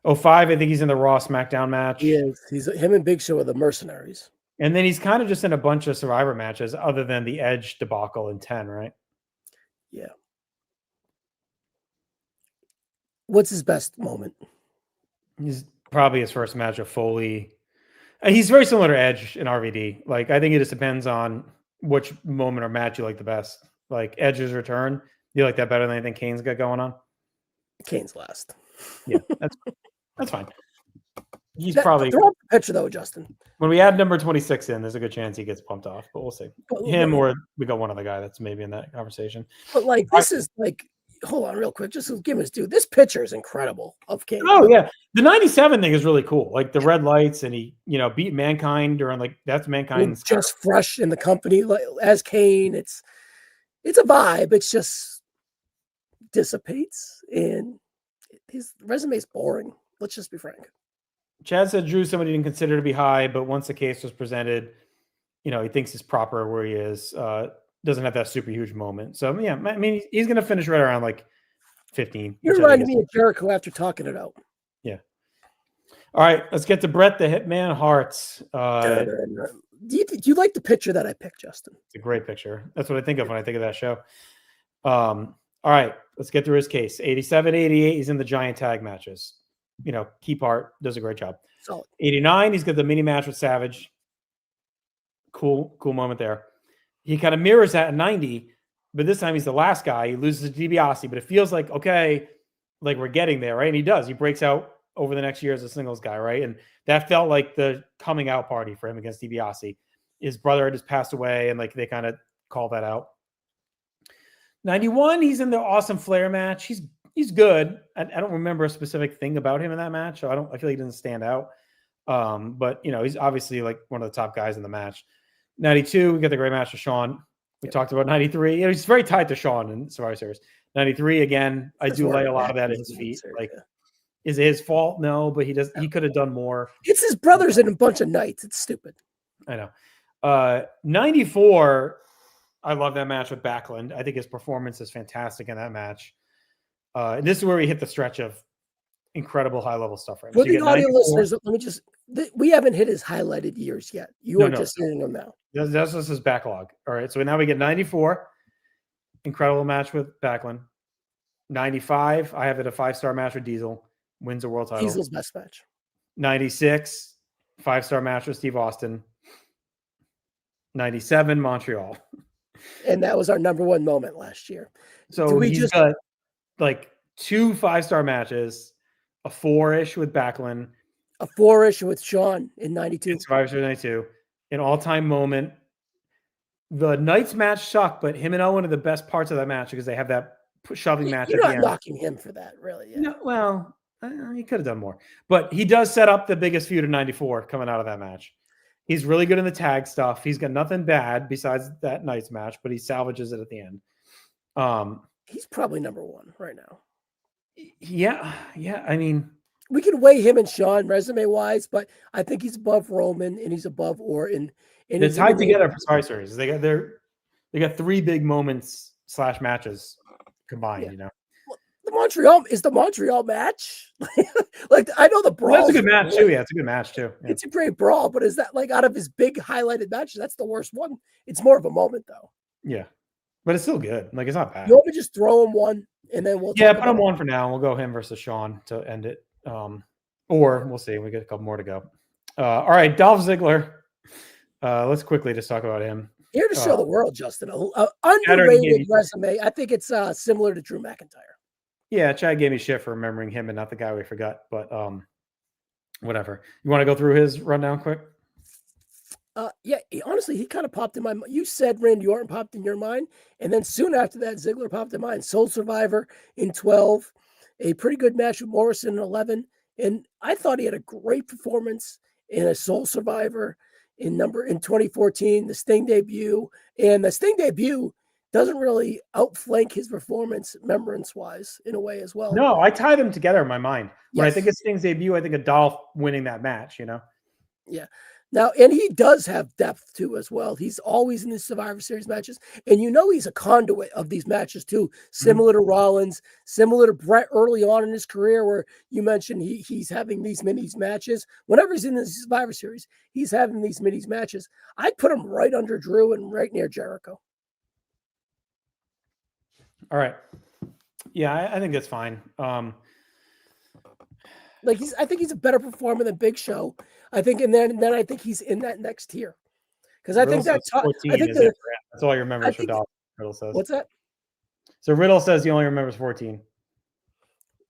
05, I think he's in the Raw SmackDown match. He is. He's him and Big Show are the mercenaries. And then he's kind of just in a bunch of Survivor matches other than the Edge debacle in 10, right? Yeah. What's his best moment? He's probably his first match of Foley. He's very similar to Edge in RVD. Like, I think it just depends on which moment or match you like the best. Like, Edge's return, you like that better than anything Kane's got going on? Kane's last. Yeah, that's fine. He's probably throw up the picture though, Justin. When we add number 26 in, there's a good chance he gets bumped off, but we'll see. Him or we got one other guy that's maybe in that conversation. But like this is like, hold on real quick, just give us dude. This picture is incredible of Kane. Oh yeah, the 97 thing is really cool. Like the red lights, and he beat Mankind during that's Mankind's just fresh in the company like, as Kane. It's a vibe. It's just dissipates, and his resume is boring. Let's just be frank. Chad said Drew somebody didn't consider to be high, but once the case was presented, he thinks he's proper where he is. Doesn't have that super huge moment. So yeah, I mean he's gonna finish right around like 15. You reminded me of Jericho after talking it out. Yeah. All right, let's get to Bret the Hitman Hart. Do you like the picture that I picked, Justin? It's a great picture. That's what I think of when I think of that show. All right, let's get through his case. 87, 88, he's in the giant tag matches. Key part, does a great job. Solid. 89, he's got the mini match with Savage. Cool moment there. He kind of mirrors that in 90, but this time he's the last guy. He loses to DiBiase, but it feels like, okay, like we're getting there, right? And he does. He breaks out over the next year as a singles guy, right? And that felt like the coming out party for him against DiBiase. His brother had just passed away, and like they kind of called that out. 91, he's in the Awesome Flair match. He's good. I don't remember a specific thing about him in that match, so I feel like he didn't stand out. But he's obviously like one of the top guys in the match. 92, we got the great match with Shawn. We talked about 93. He's very tied to Shawn in Survivor Series. 93, again, I do lay a lot of that at his feet. Like, is it his fault? No, but he could have done more. It's his brothers in a bunch of nights. It's stupid. I know. 94, I love that match with Backlund. I think his performance is fantastic in that match. And this is where we hit the stretch of incredible high-level stuff. Right? For the audio listeners, let me just We haven't hit his highlighted years yet. You are just hitting them now. That's just his backlog. All right. So now we get 94. Incredible match with Backlund. 95. I have it a 5-star match with Diesel. Wins a world title. Diesel's best match. 96. 5-star match with Steve Austin. 97. Montreal. And that was our number one moment last year. So he's got like 2 5-star matches, a 4-ish with Backlund, a 4-ish with Sean in 92. Survivor Series 92. An all-time moment. The Knights match sucked, but him and Owen are the best parts of that match because they have that shoving match. You're not knocking him for that, really. Yeah. No, well, he could have done more. But he does set up the biggest feud in 94 coming out of that match. He's really good in the tag stuff. He's got nothing bad besides that Knights match, but he salvages it at the end. He's probably number one right now. Yeah. I mean, we can weigh him and Sean resume-wise, but I think he's above Roman and he's above Orton. And they're tied together for Survivor Series. They got 3 big moments / matches combined. Yeah. You know, the Montreal match. Like I know the brawl. Well, that's a good match too. Yeah, it's a good match too. Yeah. It's a great brawl, but is that like out of his big highlighted matches? That's the worst one. It's more of a moment though. Yeah, but it's still good. Like it's not bad. You want me to just throw him one and then we'll put him one for now. We'll go him versus Sean to end it. Or we'll see. We got a couple more to go. All right, Dolph Ziggler. Let's quickly just talk about him. Here to show the world, Justin. Underrated resume. I think it's similar to Drew McIntyre. Yeah, Chad gave me shit for remembering him and not the guy we forgot. But whatever. You want to go through his rundown quick? Yeah, honestly, he kind of popped in my mind. You said Randy Orton popped in your mind. And then soon after that, Ziggler popped in mine. Soul Survivor in 12. A pretty good match with Morrison in 11. And I thought he had a great performance in a Soul Survivor in 2014, the Sting debut. And the Sting debut doesn't really outflank his performance remembrance-wise in a way as well. No, I tie them together in my mind. When I think of Sting's debut, I think of Dolph winning that match, you know? Yeah. Now, and he does have depth too as well. He's always in the Survivor Series matches. And you know he's a conduit of these matches too, similar to Rollins, similar to Brett early on in his career where you mentioned he's having these minis matches. Whenever he's in the Survivor Series, he's having these minis matches. I'd put him right under Drew and right near Jericho. All right. Yeah, I think that's fine. Like I think he's a better performer than Big Show. I think, and then I think he's in that next tier because I think that's 14. I think that's all you remember for Dolph. Riddle says. What's that? So Riddle says he only remembers 14.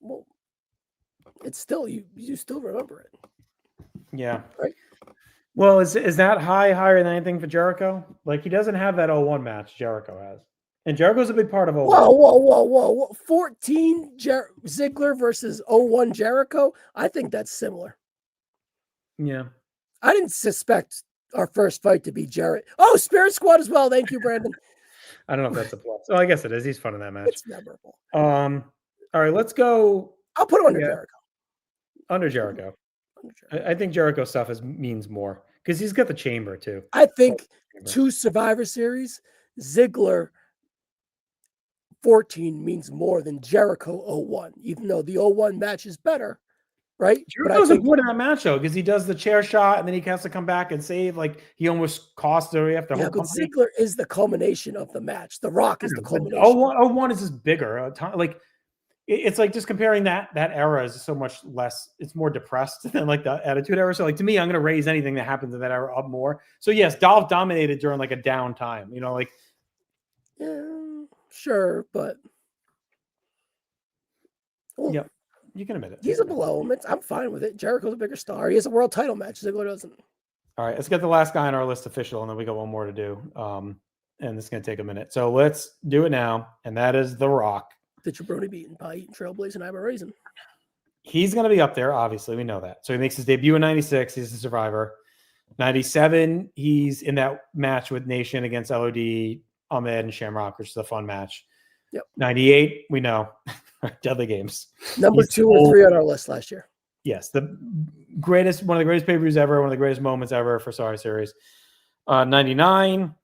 Well, it's still you still remember it. Yeah. Right. Well, is that higher than anything for Jericho? Like he doesn't have that 01 match Jericho has. And Jericho's a big part of 01. Whoa. 14 Ziggler versus 01 Jericho. I think that's similar. Yeah. I didn't suspect our first fight to be Jarrett. Oh, Spirit Squad as well. Thank you, Brandon. I don't know if that's a plus. Oh, I guess it is. He's fun in that match. It's memorable. All right, let's go. I'll put him under Jericho. Under Jericho. I think Jericho stuff means more because he's got the chamber too. I think 2 Survivor Series, Ziggler 14 means more than Jericho 01, even though the 01 match is better, right? Jericho's important in that match though, because he does the chair shot and then he has to come back and save. Like he almost cost the whole company. Ziggler is the culmination of the match. The Rock is the culmination. 01 is just bigger. Like it's like just comparing that era is so much less. It's more depressed than like the Attitude Era. So like to me, I'm going to raise anything that happens in that era up more. So yes, Dolph dominated during like a down time. You know, like sure, but yeah, you can admit it. He's a below him. I'm fine with it. Jericho's a bigger star. He has a world title match. Ziggler doesn't. All right, let's get the last guy on our list official, and then we got one more to do. And it's going to take a minute. So let's do it now, and that is The Rock. The jabroni beaten pie eating trailblazing Iber raisin. He's going to be up there. Obviously, we know that. So he makes his debut in 96. He's a Survivor. 97, he's in that match with Nation against LOD, Ahmed, and Shamrock, which is a fun match. Yep. 98, we know. Deadly Games. Number 2 or 3 on our list last year. Yes, one of the greatest pay-per-views ever, one of the greatest moments ever for Survivor Series. 99,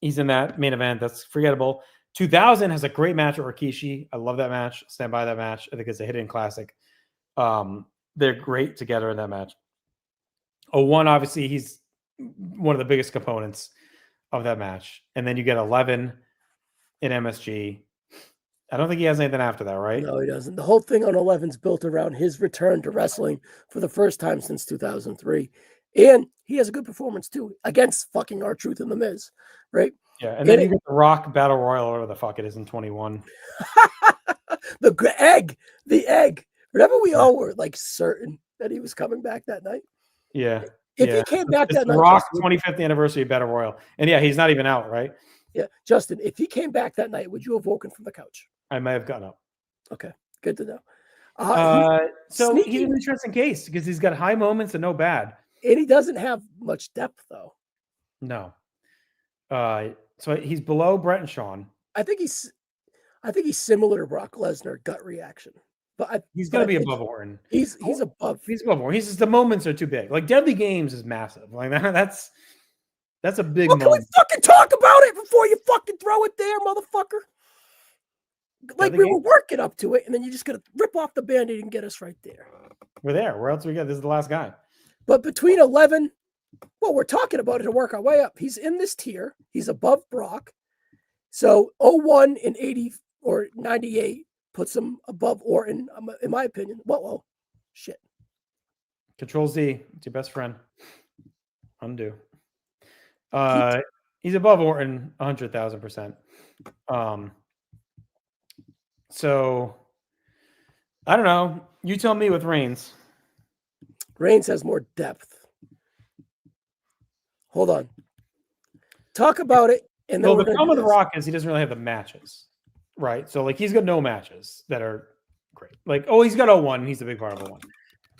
he's in that main event. That's forgettable. 2000 has a great match with Rikishi. I love that match. Stand by that match. I think it's a hidden classic. They're great together in that match. 01, obviously, he's one of the biggest components of that match. And then you get 11 in MSG. I don't think he has anything after that, right? No, he doesn't. The whole thing on 11's built around his return to wrestling for the first time since 2003. And he has a good performance, too, against fucking R-Truth and The Miz, right? Yeah, and then you get the Rock Battle Royal, or whatever the fuck it is, in 21. The egg. Remember, we all were like certain that he was coming back that night. Yeah. If he came back that night, Rock 25th anniversary Battle Royal, and yeah, he's not even out, right? Yeah, Justin, if he came back that night, would you have woken from the couch? I may have gotten up. Okay, good to know. So he's an interesting case because he's got high moments and no bad, and he doesn't have much depth though. No. So he's below Brett and Sean. I think he's similar to Brock Lesnar gut reaction, but he's going to be above Orton. He's above. He's above Orton. He's just, the moments are too big. Like Deadly Games is massive. Like that's a big moment. Can we fucking talk about it before you fucking throw it there, motherfucker? Like we were working up to it, and then you just gotta rip off the Band-Aid and get us right there. We're there. Where else we got? This is the last guy. But between 11, well, we're talking about it to work our way up. He's in this tier. He's above Brock. So 01 and 80 or 98 puts him above Orton, in my opinion. Whoa, shit. Control Z. It's your best friend. Undo. He's above Orton 100,000%. So I don't know. You tell me with Reigns. Reigns has more depth. Hold on. Talk about it. And then the problem with The Rock is he doesn't really have the matches, right? So like he's got no matches that are great. Like, he's got 01. He's a big part of 01.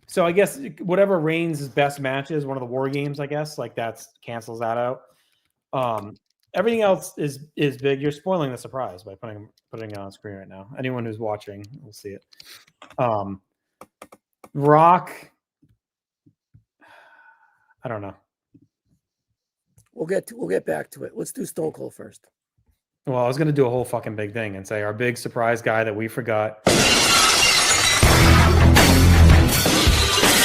So I guess whatever Reigns' best match is, one of the War Games, I guess, like that's cancels that out. Everything else is big. You're spoiling the surprise by putting it on screen right now. Anyone who's watching will see it. Rock, I don't know. We'll get back to it. Let's do Stone Cold first. Well, I was going to do a whole fucking big thing and say our big surprise guy that we forgot.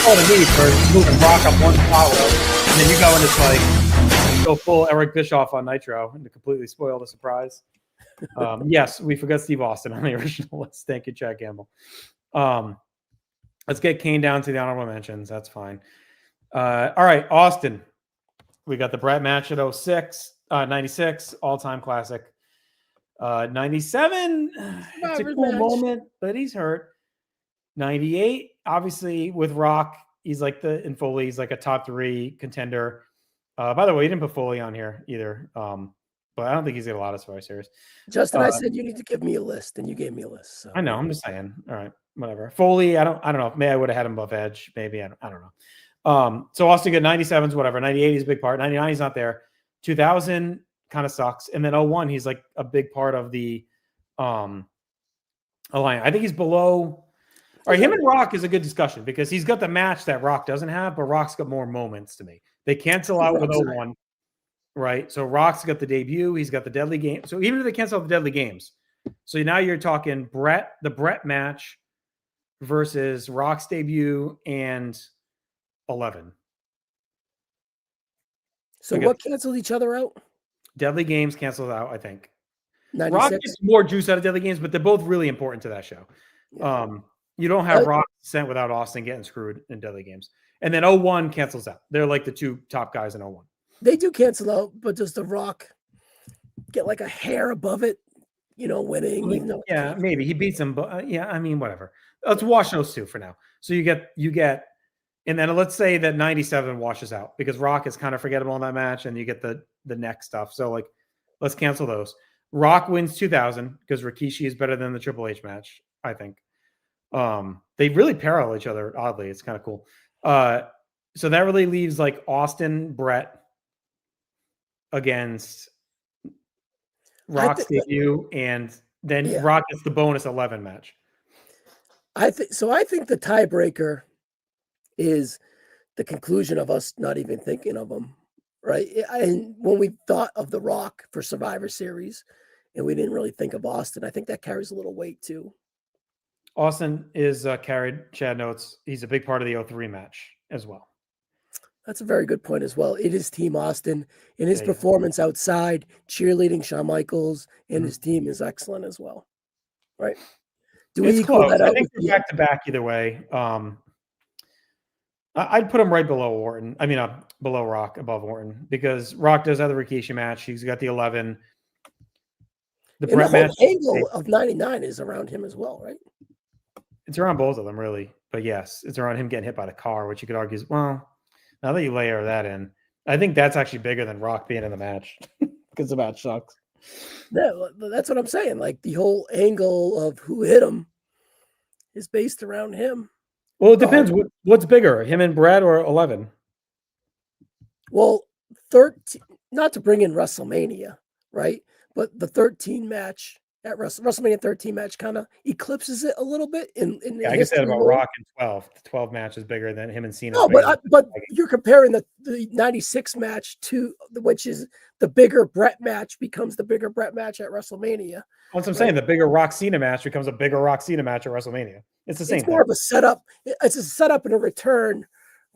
All the need for moving Rock up one spot, and then you go and it's like go full Eric Bischoff on Nitro and to completely spoil the surprise. Yes, we forgot Steve Austin on the original list. Thank you, Chad Gamble. Let's get Kane down to the honorable mentions. That's fine. All right, Austin. We got the Brett match at 96, all-time classic. 97, it's a cool moment, but he's hurt. 98, obviously, with Rock, he's like in Foley, he's like a top 3 contender. By the way, he didn't put Foley on here either. But I don't think he's got a lot of Survivor Series. Justin, I said you need to give me a list, and you gave me a list. So. I know. I'm just saying. All right, whatever. Foley, I don't know. Maybe I would have had him above Edge. Maybe I don't know. So Austin got 97s, whatever. 98 is a big part. 99 he's not there. 2000 kind of sucks, and then 01 he's like a big part of the alliance. I think he's below. All right, him and Rock is a good discussion because he's got the match that Rock doesn't have, but Rock's got more moments to me. They cancel out with 01, right? So Rock's got the debut. He's got the Deadly Game. So even if they cancel out the Deadly Games, so now you're talking the Brett match versus Rock's debut and 11. So what canceled each other out? Deadly Games canceled out, I think. 96? Rock gets more juice out of Deadly Games, but they're both really important to that show. Yeah. You don't have Rock sent without Austin getting screwed in Deadly Games. And then 01 cancels out. They're like the 2 top guys in 01. They do cancel out, but does The Rock get like a hair above it, winning? Even though maybe. He beats him, but I mean, whatever. Let's wash those 2 for now. So you get, and then let's say that 97 washes out because Rock is kind of forgettable in that match and you get the neck stuff. So like, let's cancel those. Rock wins 2000 because Rikishi is better than the Triple H match, I think. They really parallel each other, oddly. It's kind of cool. So that really leaves like Austin, Brett against Rock's debut, and then Rock gets the bonus 11 match. I think the tiebreaker is the conclusion of us not even thinking of him, right? And when we thought of The Rock for Survivor Series and we didn't really think of Austin, I think that carries a little weight too. Austin is carried, Chad notes, he's a big part of the 03 match as well. That's a very good point as well. It is Team Austin, and his There you go. performance outside, cheerleading Shawn Michaels, and Mhm. his team is excellent as well. Right? Do we It's equal close. that I out think with they're the back to back either way. I'd put him right below Orton. I mean, below Rock, above Orton, because Rock does have the Rikishi match. He's got the 11. The and the Brett whole match, angle of 99 is around him as well, right? it's around both of them, really. But yes, it's around him getting hit by the car, which you could argue is, well, now that you layer that in, I think that's actually bigger than Rock being in the match because the match sucks. Yeah, that's what I'm saying. Like the whole angle of who hit him is based around him. Well, it depends. What's bigger, him and Brett or 11? Well, 13, not to bring in WrestleMania, right? But the 13 match at WrestleMania 13 match kind of eclipses it a little bit in the Yeah, I can say that history about world. Rock in 12. The 12 match is bigger than him and Cena. No, but you're comparing the 96 match to which is the bigger Brett match becomes the bigger Brett match at WrestleMania. That's what I'm saying. The bigger Rock Cena match becomes a bigger Rock Cena match at WrestleMania. It's the same It's thing. more of a setup. It's a setup and a return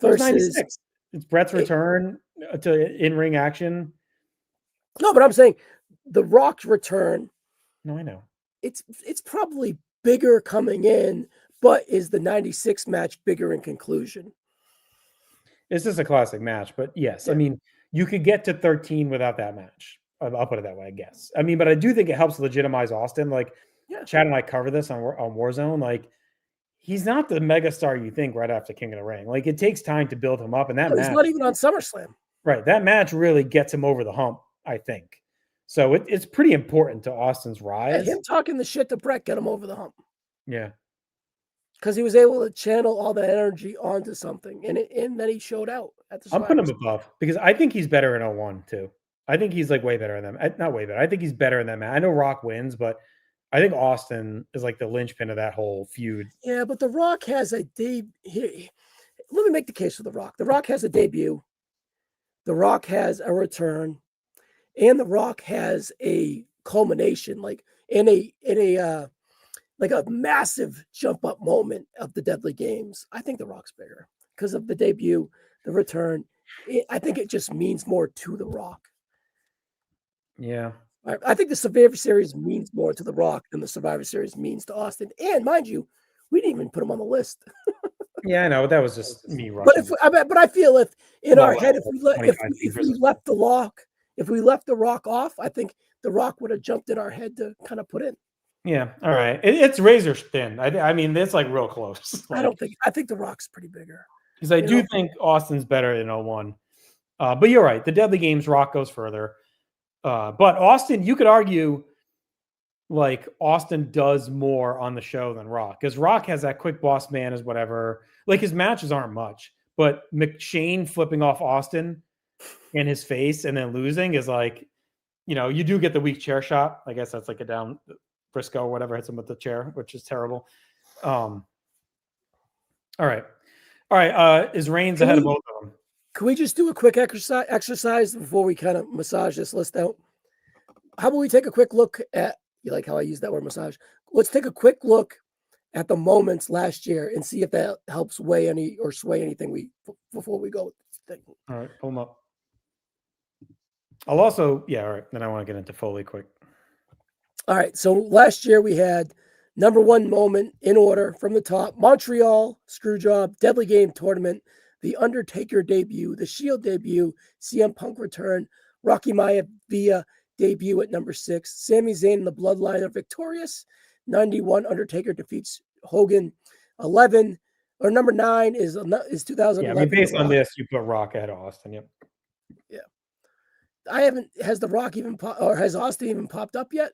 Versus versus 96. It's Brett's return to in-ring action. No, but I'm saying the Rock's return. No, I know. It's probably bigger coming in, but is the 96 match bigger in conclusion? It's just a classic match, but yes, I mean, you could get to 13 without that match. I'll put it that way, I guess. I mean, but I do think it helps legitimize Austin. Like, Chad and I cover this on Warzone. Like, he's not the megastar you think right after King of the Ring. Like, it takes time to build him up, and that No, match, he's not even on SummerSlam. right? That match really gets him over the hump, I think. So it's pretty important to Austin's rise. Him talking the shit to Brett get him over the hump. Yeah. Because he was able to channel all that energy onto something, and then he showed out at the. I'm putting him above because I think he's better in 01 too. I think he's like way better than them. Not way better. I think he's better in that match. I know Rock wins, but I think Austin is like the linchpin of that whole feud. Yeah, but The Rock has a debut. Let me make the case for The Rock. The Rock has a debut. The Rock has a return, and The Rock has a culmination, like in a like a massive jump up moment of the Deadly Games. I think The Rock's bigger because of the debut, the return. I think it just means more to The Rock. Yeah. I think the Survivor Series means more to The Rock than the Survivor Series means to Austin. And mind you, we didn't even put him on the list. Yeah, I know. But that was just me rushing. But I feel if in our head, if we left the Rock off, I think The Rock would have jumped in our head to kind of put in. Yeah. All right. It's razor thin. I mean, it's like real close. Like, I think The Rock's pretty bigger. Because I do think Austin's better in 01. But you're right. The Deadly Games, Rock goes further. But Austin, you could argue like Austin does more on the show than Rock because Rock has that quick boss man as whatever. Like his matches aren't much, but McShane flipping off Austin in his face and then losing is like, you do get the weak chair shot. I guess that's like a down Briscoe or whatever hits him with the chair, which is terrible. All right. Is Reigns ahead of both of them? Can we just do a quick exercise before we kind of massage this list out? How about we take a quick look at, you like how I use that word massage? Let's take a quick look at the moments last year and see if that helps sway anything before we go. All right, pull them up. I'll also, all right. Then I want to get into Foley quick. All right. So last year we had number one moment in order from the top: Montreal Screwjob, Deadly Game Tournament, The Undertaker debut, The Shield debut, CM Punk return, Rocky Maivia debut at number 6, Sami Zayn and the Bloodline are victorious. 91, Undertaker defeats Hogan. 11 or number 9 is 2011. Yeah, I mean, based on this, you put Rock ahead of Austin. Yep. Yeah. Has the Rock or has Austin even popped up yet?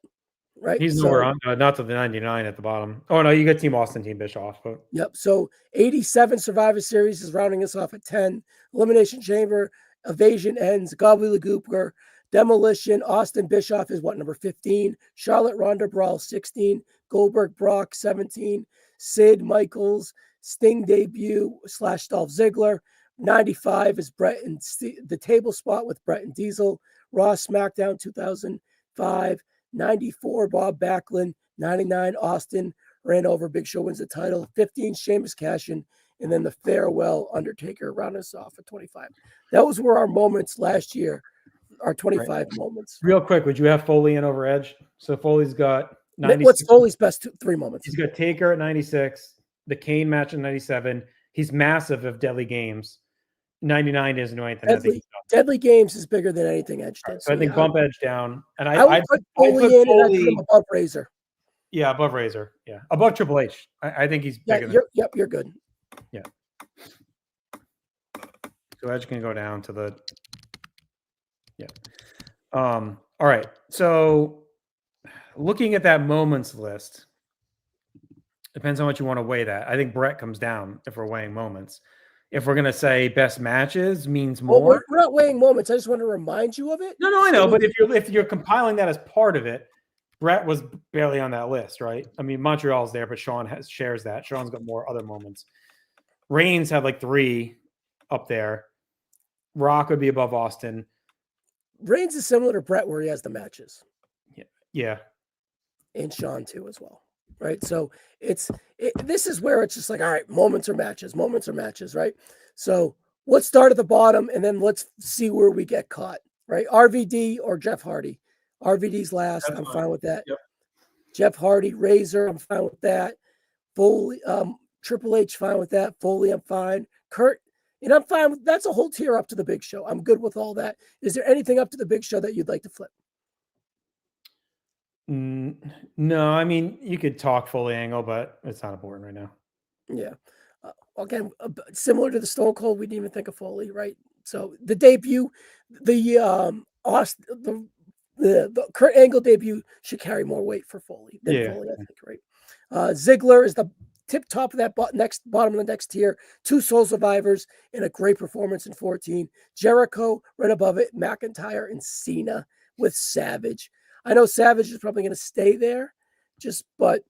Right. He's nowhere on, not to the 99 at the bottom. Oh no, you got Team Austin, Team Bischoff. But yep. So 87 Survivor Series is rounding us off at 10. Elimination Chamber, Evasion Ends, Gobbledygooker, Demolition, Austin Bischoff is number 15. Charlotte Ronda Brawl 16. Goldberg Brock 17. Sid Michaels, Sting debut / Dolph Ziggler. 95 is Brett and the table spot with Brett and Diesel. Raw SmackDown 2005. 94 Bob Backlund. 99 Austin ran over Big Show wins the title. 15 Sheamus cash-in. and then the farewell Undertaker round us off at 25. Those were our moments last year, our 25 moments. Real quick, would you have Foley in over Edge? So Foley's got 96. What's Foley's best 3 moments? He's got Taker at 96, the Kane match at 97. He's massive of Deadly Games. 99 isn't anything. Deadly Games is bigger than anything Edge did. So I think bump Edge down. And I would put Foley in and I'd put him above Razor. Yeah, above Razor. Yeah, above Triple H. I think he's bigger. You're good. Yeah. So Edge can go down to the. Yeah. All right. So looking at that moments list, depends on what you want to weigh that. I think Brett comes down if we're weighing moments. If we're gonna say best matches means more. Well, we're not weighing moments. I just want to remind you of it. No, I know. But if you're compiling that as part of it, Brett was barely on that list, right? I mean, Montreal's there, but Sean shares that. Sean's got more other moments. Reigns had like 3 up there. Rock would be above Austin. Reigns is similar to Brett where he has the matches. Yeah. And Sean too as well. Right. So this is where it's just like, all right, moments or matches, right? So let's start at the bottom and then let's see where we get caught, right? RVD or Jeff Hardy. RVD's last. I'm fine with that. Yep. Jeff Hardy, Razor, I'm fine with that. Foley, Triple H, fine with that. Foley, I'm fine. Kurt, and I'm fine with that's a whole tier up to the Big Show. I'm good with all that. Is there anything up to the Big Show that you'd like to flip? No, I mean, you could talk Foley angle, but it's not important right now. Yeah. Again, similar to the Stone Cold, we didn't even think of Foley, right? So the debut, the Kurt Angle debut should carry more weight for Foley than Foley, I think, right? Ziggler is the tip top of that bottom of the next tier. 2 Soul Survivors and a great performance in 14. Jericho right above it. McIntyre and Cena with Savage. I know Savage is probably going to stay there, but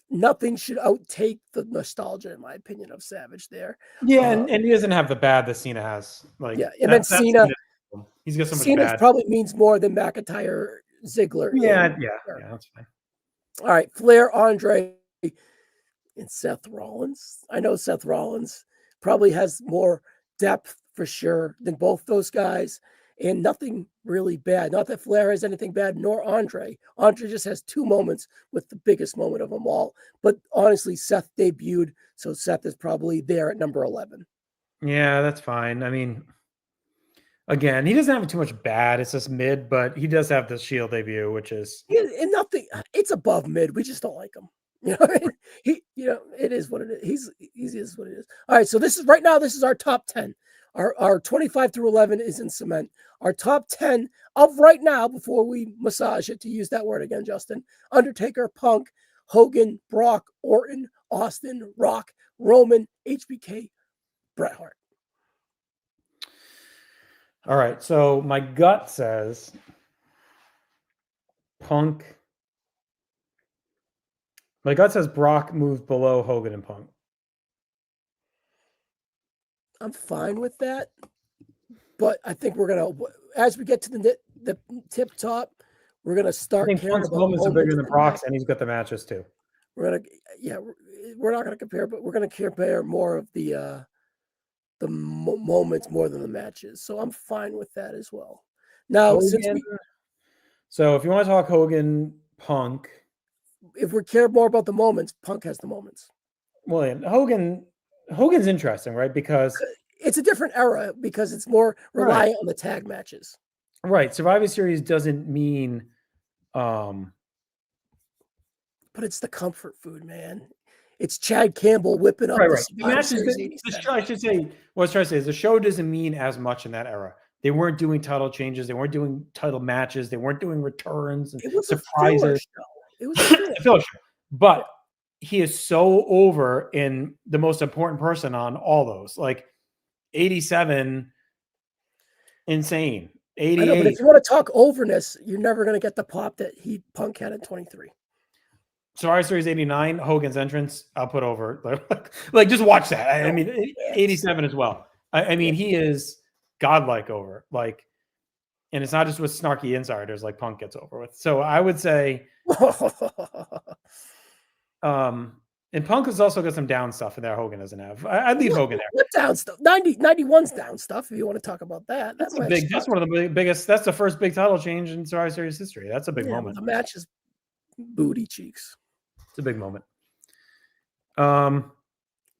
nothing should outtake the nostalgia, in my opinion, of Savage there. Yeah, and he doesn't have the bad that Cena has. Like, yeah, and then Cena, he's got so much Cena bad. probably means more than McIntyre, Ziggler. Yeah, that's fine. All right, Flair, Andre, and Seth Rollins. I know Seth Rollins probably has more depth for sure than both those guys. And nothing really bad. Not that Flair has anything bad, nor Andre. Andre just has 2 moments with the biggest moment of them all. But honestly, Seth debuted, so Seth is probably there at number 11. Yeah, that's fine. I mean, again, he doesn't have too much bad. It's just mid, but he does have the Shield debut, which is and nothing. It's above mid. We just don't like him. You know, it is what it is. He is what it is. All right, so this is our top 10. Our 25 through 11 is in cement. Our top 10 of right now, before we massage it, to use that word again, Justin: Undertaker, Punk, Hogan, Brock, Orton, Austin, Rock, Roman, HBK, Bret Hart. All right. So my gut says Punk. My gut says Brock moved below Hogan and Punk. I'm fine with that, but I think we're gonna, as we get to the tip top, we're gonna start. I think Punk's moments are bigger than Brock's, and he's got the matches too. We're not gonna compare, but we're gonna compare more of the moments more than the matches. So I'm fine with that as well. Now, so if you want to talk Hogan, Punk, if we care more about the moments, Punk has the moments. Well, and Hogan's interesting, right? Because it's a different era because it's more reliant on the tag matches. Right. Survivor Series doesn't mean but it's the comfort food, man. It's Chad Campbell whipping up the matches. I should say what I was trying to say is the show doesn't mean as much in that era. They weren't doing title changes, they weren't doing title matches, they weren't doing returns and surprises. It was a filler show. But he is so over in the most important person on all those. Like 87, insane. 88. I know, but if you want to talk overness, you're never going to get the pop that Punk had in 23. Survivor Series 89, Hogan's entrance, I'll put over. Like just watch that. I mean, 87 as well. I mean, he is godlike over. Like, and it's not just with snarky insiders like Punk gets over with. So I would say And Punk has also got some down stuff in there Hogan doesn't have. I'd leave Hogan there. What down stuff? 91's down stuff, if you want to talk about that. That's one of the biggest. That's the first big title change in Survivor Series history. That's a big moment. The match is booty cheeks. It's a big moment. And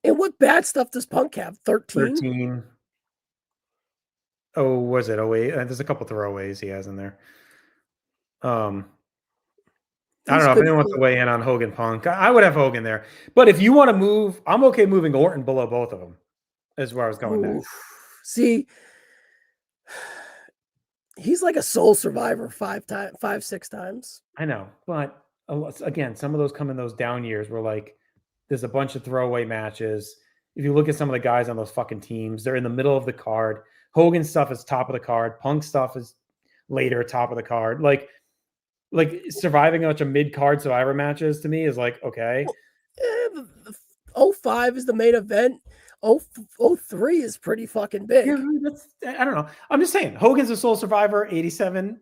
what bad stuff does Punk have? 13. Oh, was it 08? There's a couple throwaways he has in there. I don't know if anyone wants to weigh in on Hogan Punk. I would have Hogan there. But if you want to move, I'm okay moving Orton below both of them. Is where I was going next. See, he's like a soul survivor 6 times. I know. But again, some of those come in those down years where like there's a bunch of throwaway matches. If you look at some of the guys on those fucking teams, they're in the middle of the card. Hogan stuff is top of the card. Punk stuff is later, top of the card. Like surviving a bunch of mid-card Survivor matches to me is like, okay. 05 is the main event. 03 is pretty fucking big. I don't know. I'm just saying, Hogan's a sole survivor, 87,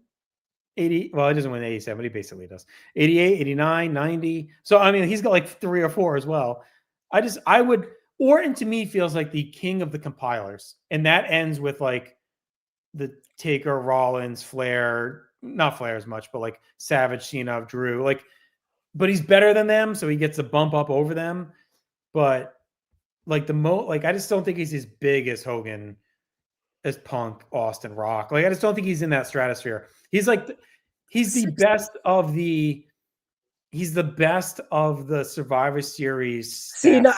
80. Well, he doesn't win 87, but he basically does. 88, 89, 90. So, I mean, he's got like 3 or 4 as well. Orton to me feels like the king of the compilers. And that ends with like the Taker, Rollins, Flair, not Flair as much, but like Savage, Cena, Drew, like, but he's better than them, so he gets a bump up over them. But like I just don't think he's as big as Hogan, as Punk, Austin, Rock. Like I just don't think he's in that stratosphere. He's like he's the best of the Survivor Series. See, no,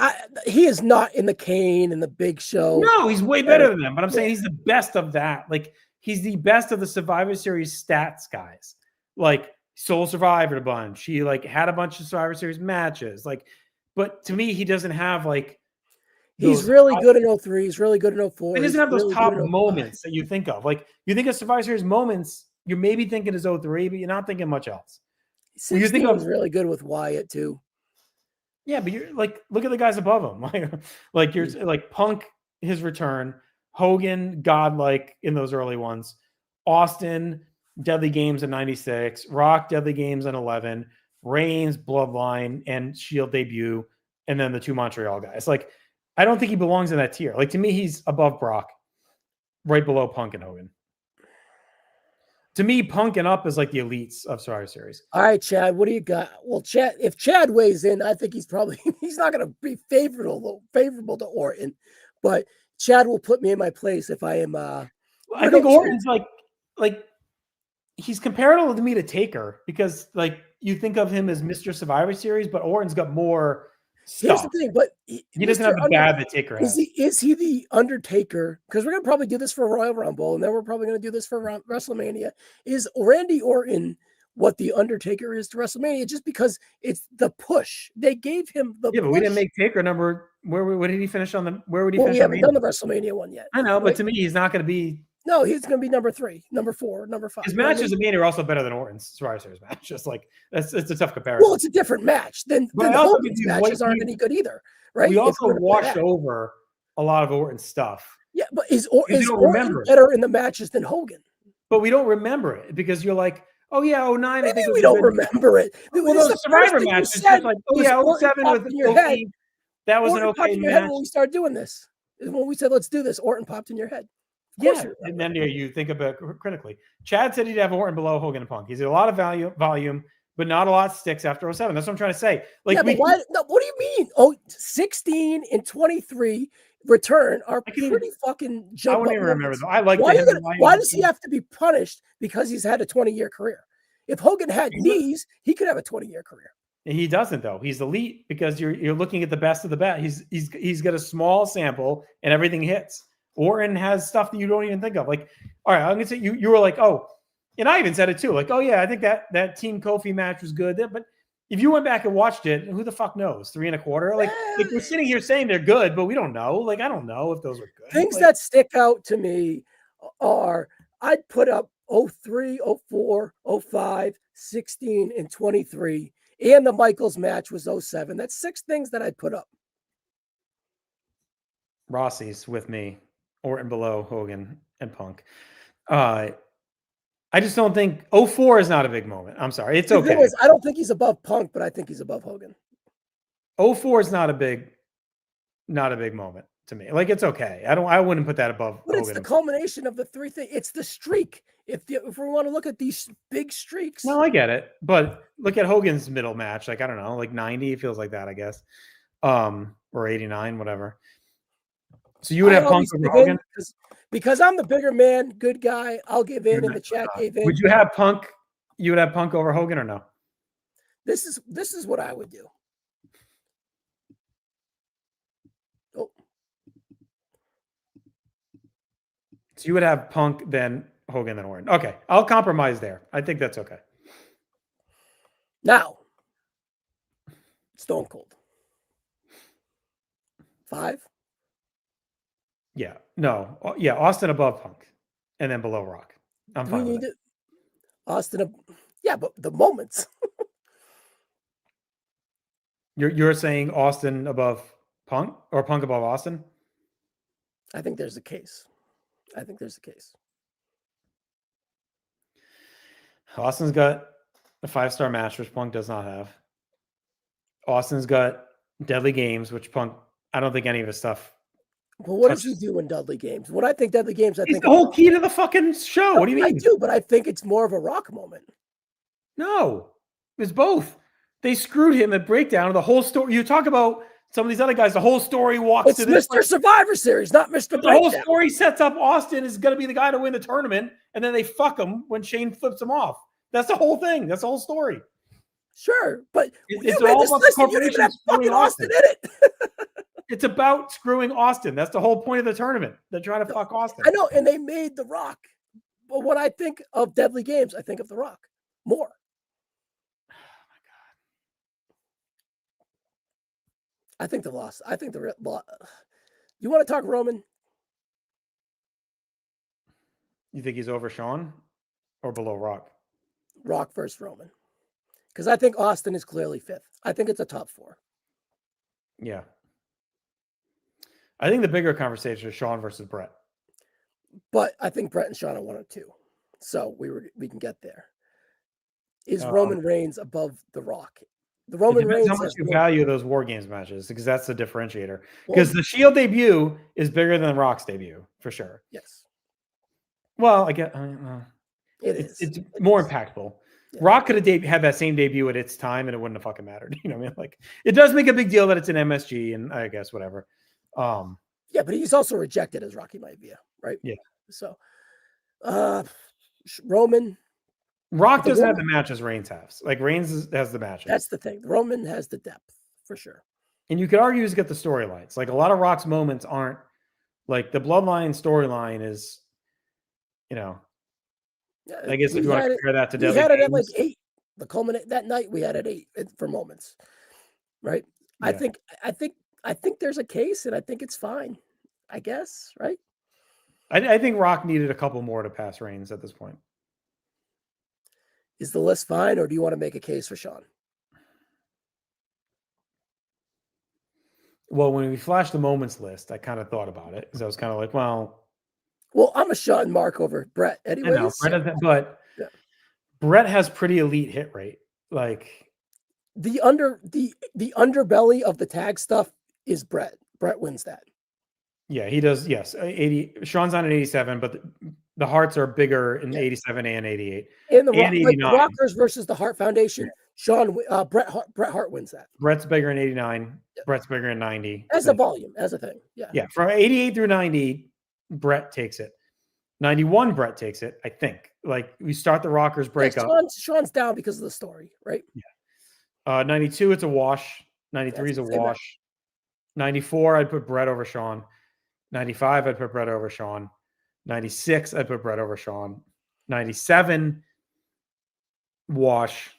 he is not in the Kane and the Big Show. No, he's way better than them. But I'm saying he's the best of that. Like he's the best of the Survivor Series stats guys. Like Soul survived a bunch. He like had a bunch of Survivor Series matches. Like, but to me, he doesn't have like. He's really good in 03. He's really good in 04. He doesn't have those top moments that you think of. Like you think of Survivor Series moments, you're maybe thinking is 03, but you're not thinking much else. Well, you think I was really good with Wyatt too. Yeah, but you're like, look at the guys above him. like you're like Punk, his return, Hogan, godlike in those early ones, Austin, Deadly Games in 96, Rock, Deadly Games in 11, Reigns, Bloodline, and Shield debut, and then the 2 Montreal guys. Like, I don't think he belongs in that tier. Like, to me, he's above Brock, right below Punk and Hogan. To me, Punk and up is like the elites of Survivor Series. All right, Chad, what do you got? Well, Chad, if Chad weighs in, I think he's not going to be favorable to Orton, but Chad will put me in my place if I am. I think Orton's like he's comparable to me to Taker because like you think of him as Mr. Survivor Series, but Orton's got more stuff. Here's the thing, but he doesn't have the bad that Taker has. Is he the Undertaker? Because we're going to probably do this for Royal Rumble, and then we're probably going to do this for WrestleMania. Is Randy Orton what the Undertaker is to WrestleMania? Just because it's the push. They gave him the push. But we didn't make Taker number. What did he finish on the? Where would he finish? We haven't done the WrestleMania one yet. I know, but to me, he's not going to be. No, he's going to be number 3, number 4, number 5. His matches at Mania are also better than Orton's Survivor Series match. Just like it's a tough comparison. Well, it's a different match. Then Hogan's matches aren't any good either, right? We also washed over a lot of Orton's stuff. Yeah, but is Orton better in the matches than Hogan? But we don't remember it because you're like, oh yeah, 09. Maybe we don't remember it. Well, the Survivor match is just like, oh yeah, 07 with Oki. That was an okay match. When we started doing this, when we said let's do this, Orton popped in your head. Yeah, and then you think about it critically. Chad said he'd have Orton below Hogan and Punk. He's got a lot of volume, but not a lot sticks after 07. That's what I'm trying to say. Like, but why? No, what do you mean? 16 and 23 return are pretty fucking jump. I wouldn't even remember though. I like. Why does he have to be punished because he's had a 20-year career? If Hogan had knees, he could have a 20-year career. He doesn't though. He's elite because you're looking at the best of the best. He's got a small sample and everything hits. Orton has stuff that you don't even think of. Like, all right, I'm gonna say you were like, oh, and I even said it too. Like, oh yeah, I think that Team Kofi match was good. But if you went back and watched it, who the fuck knows? 3 1/4. Like we're sitting here saying they're good, but we don't know. Like, I don't know if those are good. Things that stick out to me are I'd put up 03, 04, 05, 16, and 23. And the Michaels match was 07. That's 6 things that I'd put up. Rossi's with me. Orton below Hogan and Punk. I just don't think 04 is not a big moment. I'm sorry. It's okay. I don't think he's above Punk, but I think he's above Hogan. 04 is not a big moment to me. Like, it's okay. I wouldn't put that above But it's Hogan. the culmination of the three things. It's the streak. If we want to look at these big streaks. No, I get it. But look at Hogan's middle match. Like, I don't know, like 90, it feels like that, I guess. Or 89, whatever. So you would have Punk over Hogan? Because I'm the bigger man, good guy. I'll give in, and the chat gave in. Would you have Punk? You would have Punk over Hogan or no? This is what I would do. Oh. So you would have Punk, then Hogan, then Orton. Okay, I'll compromise there. I think that's okay. Now, Stone Cold. 5? Yeah. No. Yeah. Austin above Punk, and then below Rock. I'm fine with it. Austin. Yeah, but the moments. You're saying Austin above Punk or Punk above Austin? I think there's a case. Austin's got a 5-star match, which Punk does not have. Austin's got Deadly Games, which Punk, I don't think any of his stuff. Well, what does he do in Deadly Games? When I think Deadly Games, I think the whole key to the fucking show. What do you mean? I do, but I think it's more of a Rock moment. No, it's both. They screwed him at Breakdown. The whole story. You talk about some of these other guys. The whole story walks to this. Mr. Survivor Series, not Mr. The whole story sets up Austin is going to be the guy to win the tournament, and then they fuck him when Shane flips him off. That's the whole thing. That's the whole story. Sure, but it's all about the corporation. You even have fucking Austin in it. It's about screwing Austin. That's the whole point of the tournament. They're trying to fuck Austin. I know, and they made The Rock. But when I think of Deadly Games, I think of The Rock more. Oh my God. I think the loss. You want to talk Roman? You think he's over Shawn or below Rock? Rock versus Roman. Because I think Austin is clearly 5th. I think it's a top 4. Yeah. I think the bigger conversation is Shawn versus Brett. But I think Brett and Shawn are 1 or 2. So we can get there. Is Roman Reigns above The Rock? The Roman Reigns. How much you value those War Games matches, because that's the differentiator. Because the Shield debut is bigger than Rock's debut, for sure. Yes. Well, I get it's more impactful. Yeah. Rock could have had that same debut at its time, and it wouldn't have fucking mattered. You know what I mean? Like, it does make a big deal that it's an MSG, and I guess whatever. Yeah, but he's also rejected as Rocky Maivia, right? Yeah. So, Roman. Rock doesn't have the matches Reigns has. Like, Reigns has the matches. That's the thing. Roman has the depth for sure. And you could argue he's got the storylines. Like, a lot of Rock's moments aren't like the Bloodline storyline is, I guess if you want to compare that to Deadly Games. We had it at like 8. The culminate that night we had at 8 for moments, right? Yeah. I think there's a case, and I think it's fine. I guess, right? I think Rock needed a couple more to pass Reigns at this point. Is the list fine, or do you want to make a case for Shawn? Well, when we flashed the moments list, I kind of thought about it because I was kind of like, well, I'm a Shawn mark over Brett anyways. I know, but yeah. Brett has pretty elite hit rate. Like the underbelly of the tag stuff is Brett. Brett wins that. Yeah, he does. Yes, 80. Sean's on an 87, but the Hearts are bigger in 87 and 88 and 89. Like Rockers versus the Hart Foundation. Sean Bret Hart wins that. Brett's bigger in 89. Yeah. Brett's bigger in 90. As a volume, as a thing. Yeah. Yeah. From 88 through 90, Brett takes it. 91, Brett takes it. I think. Like we start the Rockers break up. Sean's down because of the story, right? Yeah. 92, it's a wash. 93 is a wash. 94, I'd put Brett over Sean. 95, I'd put Brett over Sean. 96, I'd put Brett over Sean. 97, wash.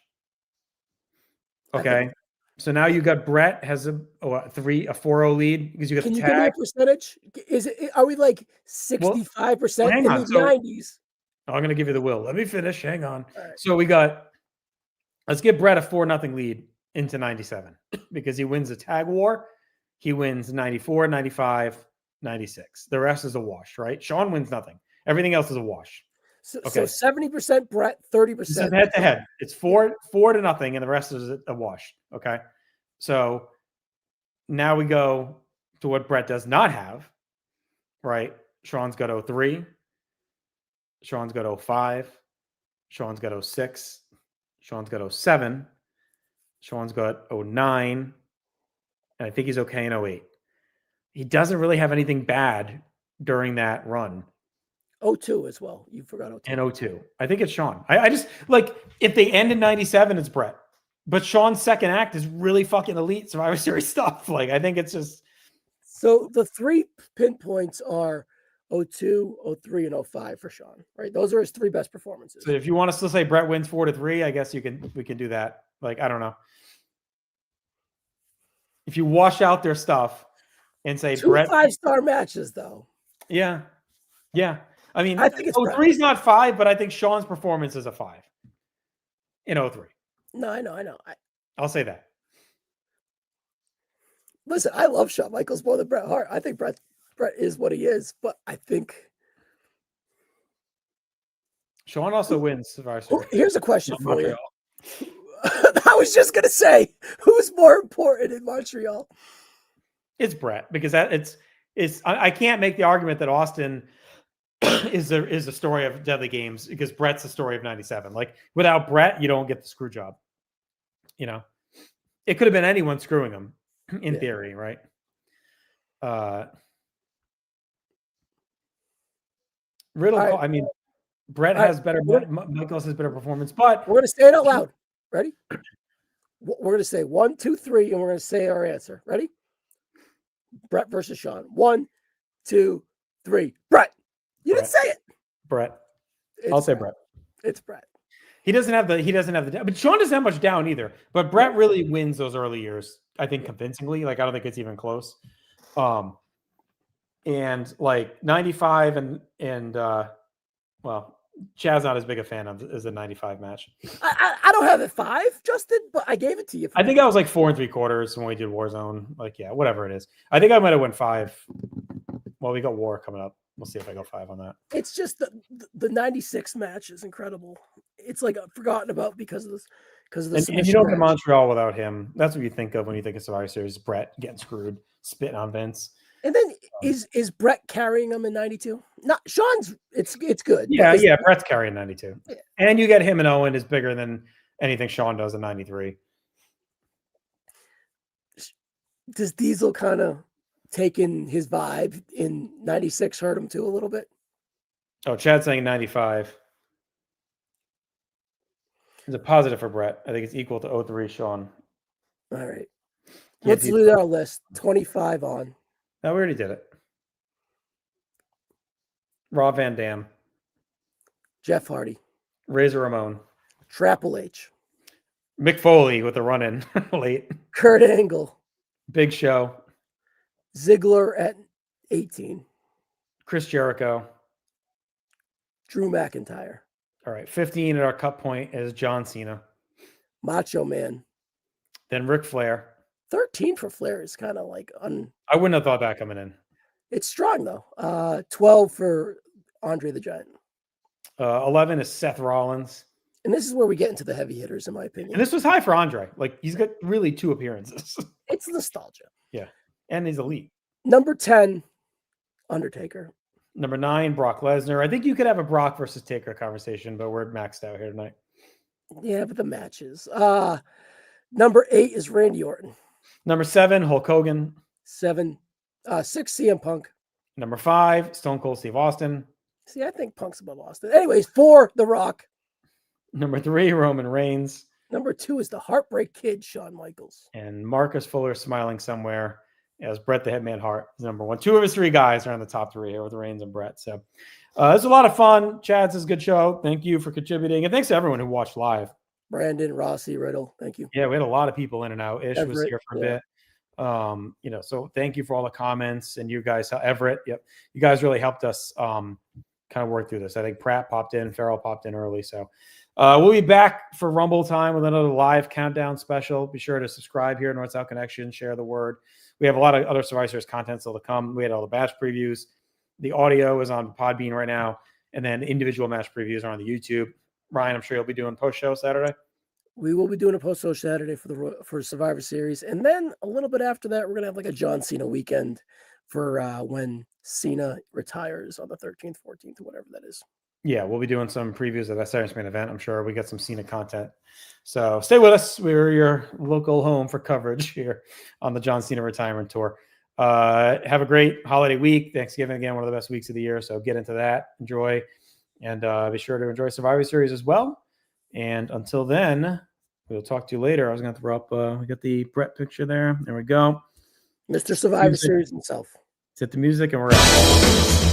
Okay. So now you got Brett has a 4-0 lead because you got the tag. Can you give me a percentage? Are we like 65% in the 90s? I'm going to give you the will. Let me finish. Hang on. Right. So let's give Brett a 4-0 lead into 97 because he wins the tag war. He wins 94, 95, 96. The rest is a wash, right? Sean wins nothing. Everything else is a wash. So 70% Brett, 30% head to head. It's 4-0, and the rest is a wash. Okay. So Now we go to what Brett does not have, right? Sean's got 03. Sean's got 05. Sean's got 06. Sean's got 07. Sean's got 09. And I think he's okay in 08. He doesn't really have anything bad during that run. 02 as well. You forgot 02. And 02. I think it's Sean. I just like if they end in 97, it's Brett. But Sean's second act is really fucking elite Survivor Series stuff. Like, I think it's just. So the 3 pinpoints are 02, 03, and 05 for Sean, right? Those are his 3 best performances. So if you want us to say Brett wins 4-3, I guess we can do that. Like, I don't know. If you wash out their stuff and say 2 Brett 5-star matches, though. Yeah. Yeah. I mean, I think it's 03 is not 5, but I think Sean's performance is a 5 in 03. No, I know. I'll say that. Listen, I love Shawn Michaels more than Bret Hart. I think Bret is what he is, but I think Sean also wins Survivor Series. Here's a question for you. I was just gonna say, who's more important in Montreal? It's Brett, because I can't make the argument that Austin is the story of Deadly Games, because Brett's the story of 97. Like, without Brett, you don't get the screw job. You know, it could have been anyone screwing him in theory, right? Riddle, right. I mean, Brett has better, Michaels has better performance, but we're going to say it out loud. Ready? We're going to say 1, 2, 3, and we're going to say our answer. Ready? Brett versus Sean. 1, 2, 3. Brett. You didn't say it. Brett. I'll say Brett. It's Brett. He doesn't have the, but Sean doesn't have much down either. But Brett really wins those early years, I think, convincingly. Like, I don't think it's even close. And like 95 and well, Chad's not as big a fan of as a 95 match. I don't have it 5, Justin, but I gave it to you. I think I was like 4 3/4 when we did Warzone. Like, yeah, whatever it is. I think I might have went 5. Well, we got War coming up. We'll see if I go 5 on that. It's just the 96 match is incredible. It's like forgotten about because of this. And you don't get Montreal without him. That's what you think of when you think of Survivor Series. Brett getting screwed, spitting on Vince. And then is Brett carrying them in 92? Not Sean's. It's good. Yeah. Brett's carrying 92, and you get him and Owen is bigger than anything Sean does in 93. Does Diesel kind of taking his vibe in 96 hurt him too a little bit? Oh, Chad's saying 95. It's a positive for Brett. I think it's equal to 03 Sean. All right. Let's leave our list. 25 on. No, we already did it. Rob Van Dam. Jeff Hardy. Razor Ramon. Triple H. Mick Foley with the run-in late. Kurt Angle. Big Show. Ziggler at 18. Chris Jericho. Drew McIntyre. All right. 15 at our cut point is John Cena. Macho Man. Then Ric Flair. 13 for Flair is kind of like I wouldn't have thought that coming in. It's strong though. 12 for Andre the Giant. 11 is Seth Rollins. And this is where we get into the heavy hitters, in my opinion. And this was high for Andre. Like, he's got really 2 appearances. It's nostalgia. Yeah. And he's elite. Number 10, Undertaker. Number 9, Brock Lesnar. I think you could have a Brock versus Taker conversation, but we're maxed out here tonight. Yeah, but the matches. Number 8 is Randy Orton. Number 7, Hulk Hogan. 6, CM Punk. Number 5, Stone Cold Steve Austin. See, I think Punk's above Austin. Anyways, 4, The Rock. Number 3, Roman Reigns. Number 2 is the Heartbreak Kid, Shawn Michaels. And Marcus Fuller smiling somewhere as Bret the Hitman Hart is number 1. 2 of his 3 guys are on the top 3 here with Reigns and Bret. So it's a lot of fun. Chad, this is a good show. Thank you for contributing. And thanks to everyone who watched live. Brandon, Rossi, Riddle. Thank you. Yeah, we had a lot of people in and out. Ish was here for a bit. So thank you for all the comments, and you guys, Everett. Yep. You guys really helped us kind of work through this. I think Pratt popped in, Farrell popped in early. So we'll be back for Rumble time with another live countdown special. Be sure to subscribe here at North South Connection, share the word. We have a lot of other Survivor Series content still to come. We had all the match previews. The audio is on Podbean right now, and then individual match previews are on the YouTube. Ryan, I'm sure you'll be doing post-show Saturday. We will be doing a post-show Saturday for Survivor Series, and then a little bit after that, we're gonna have like a John Cena weekend for when Cena retires on the 13th, 14th, whatever that is. Yeah, we'll be doing some previews of that Saturday's main event. I'm sure we got some Cena content. So stay with us. We're your local home for coverage here on the John Cena retirement tour. Have a great holiday week. Thanksgiving, again, one of the best weeks of the year. So get into that. Enjoy. And be sure to enjoy Survivor Series as well. And until then, we'll talk to you later. I was going to throw up, we got the Brett picture there. There we go. Mr. Survivor Series himself. Let's hit the music and we're out.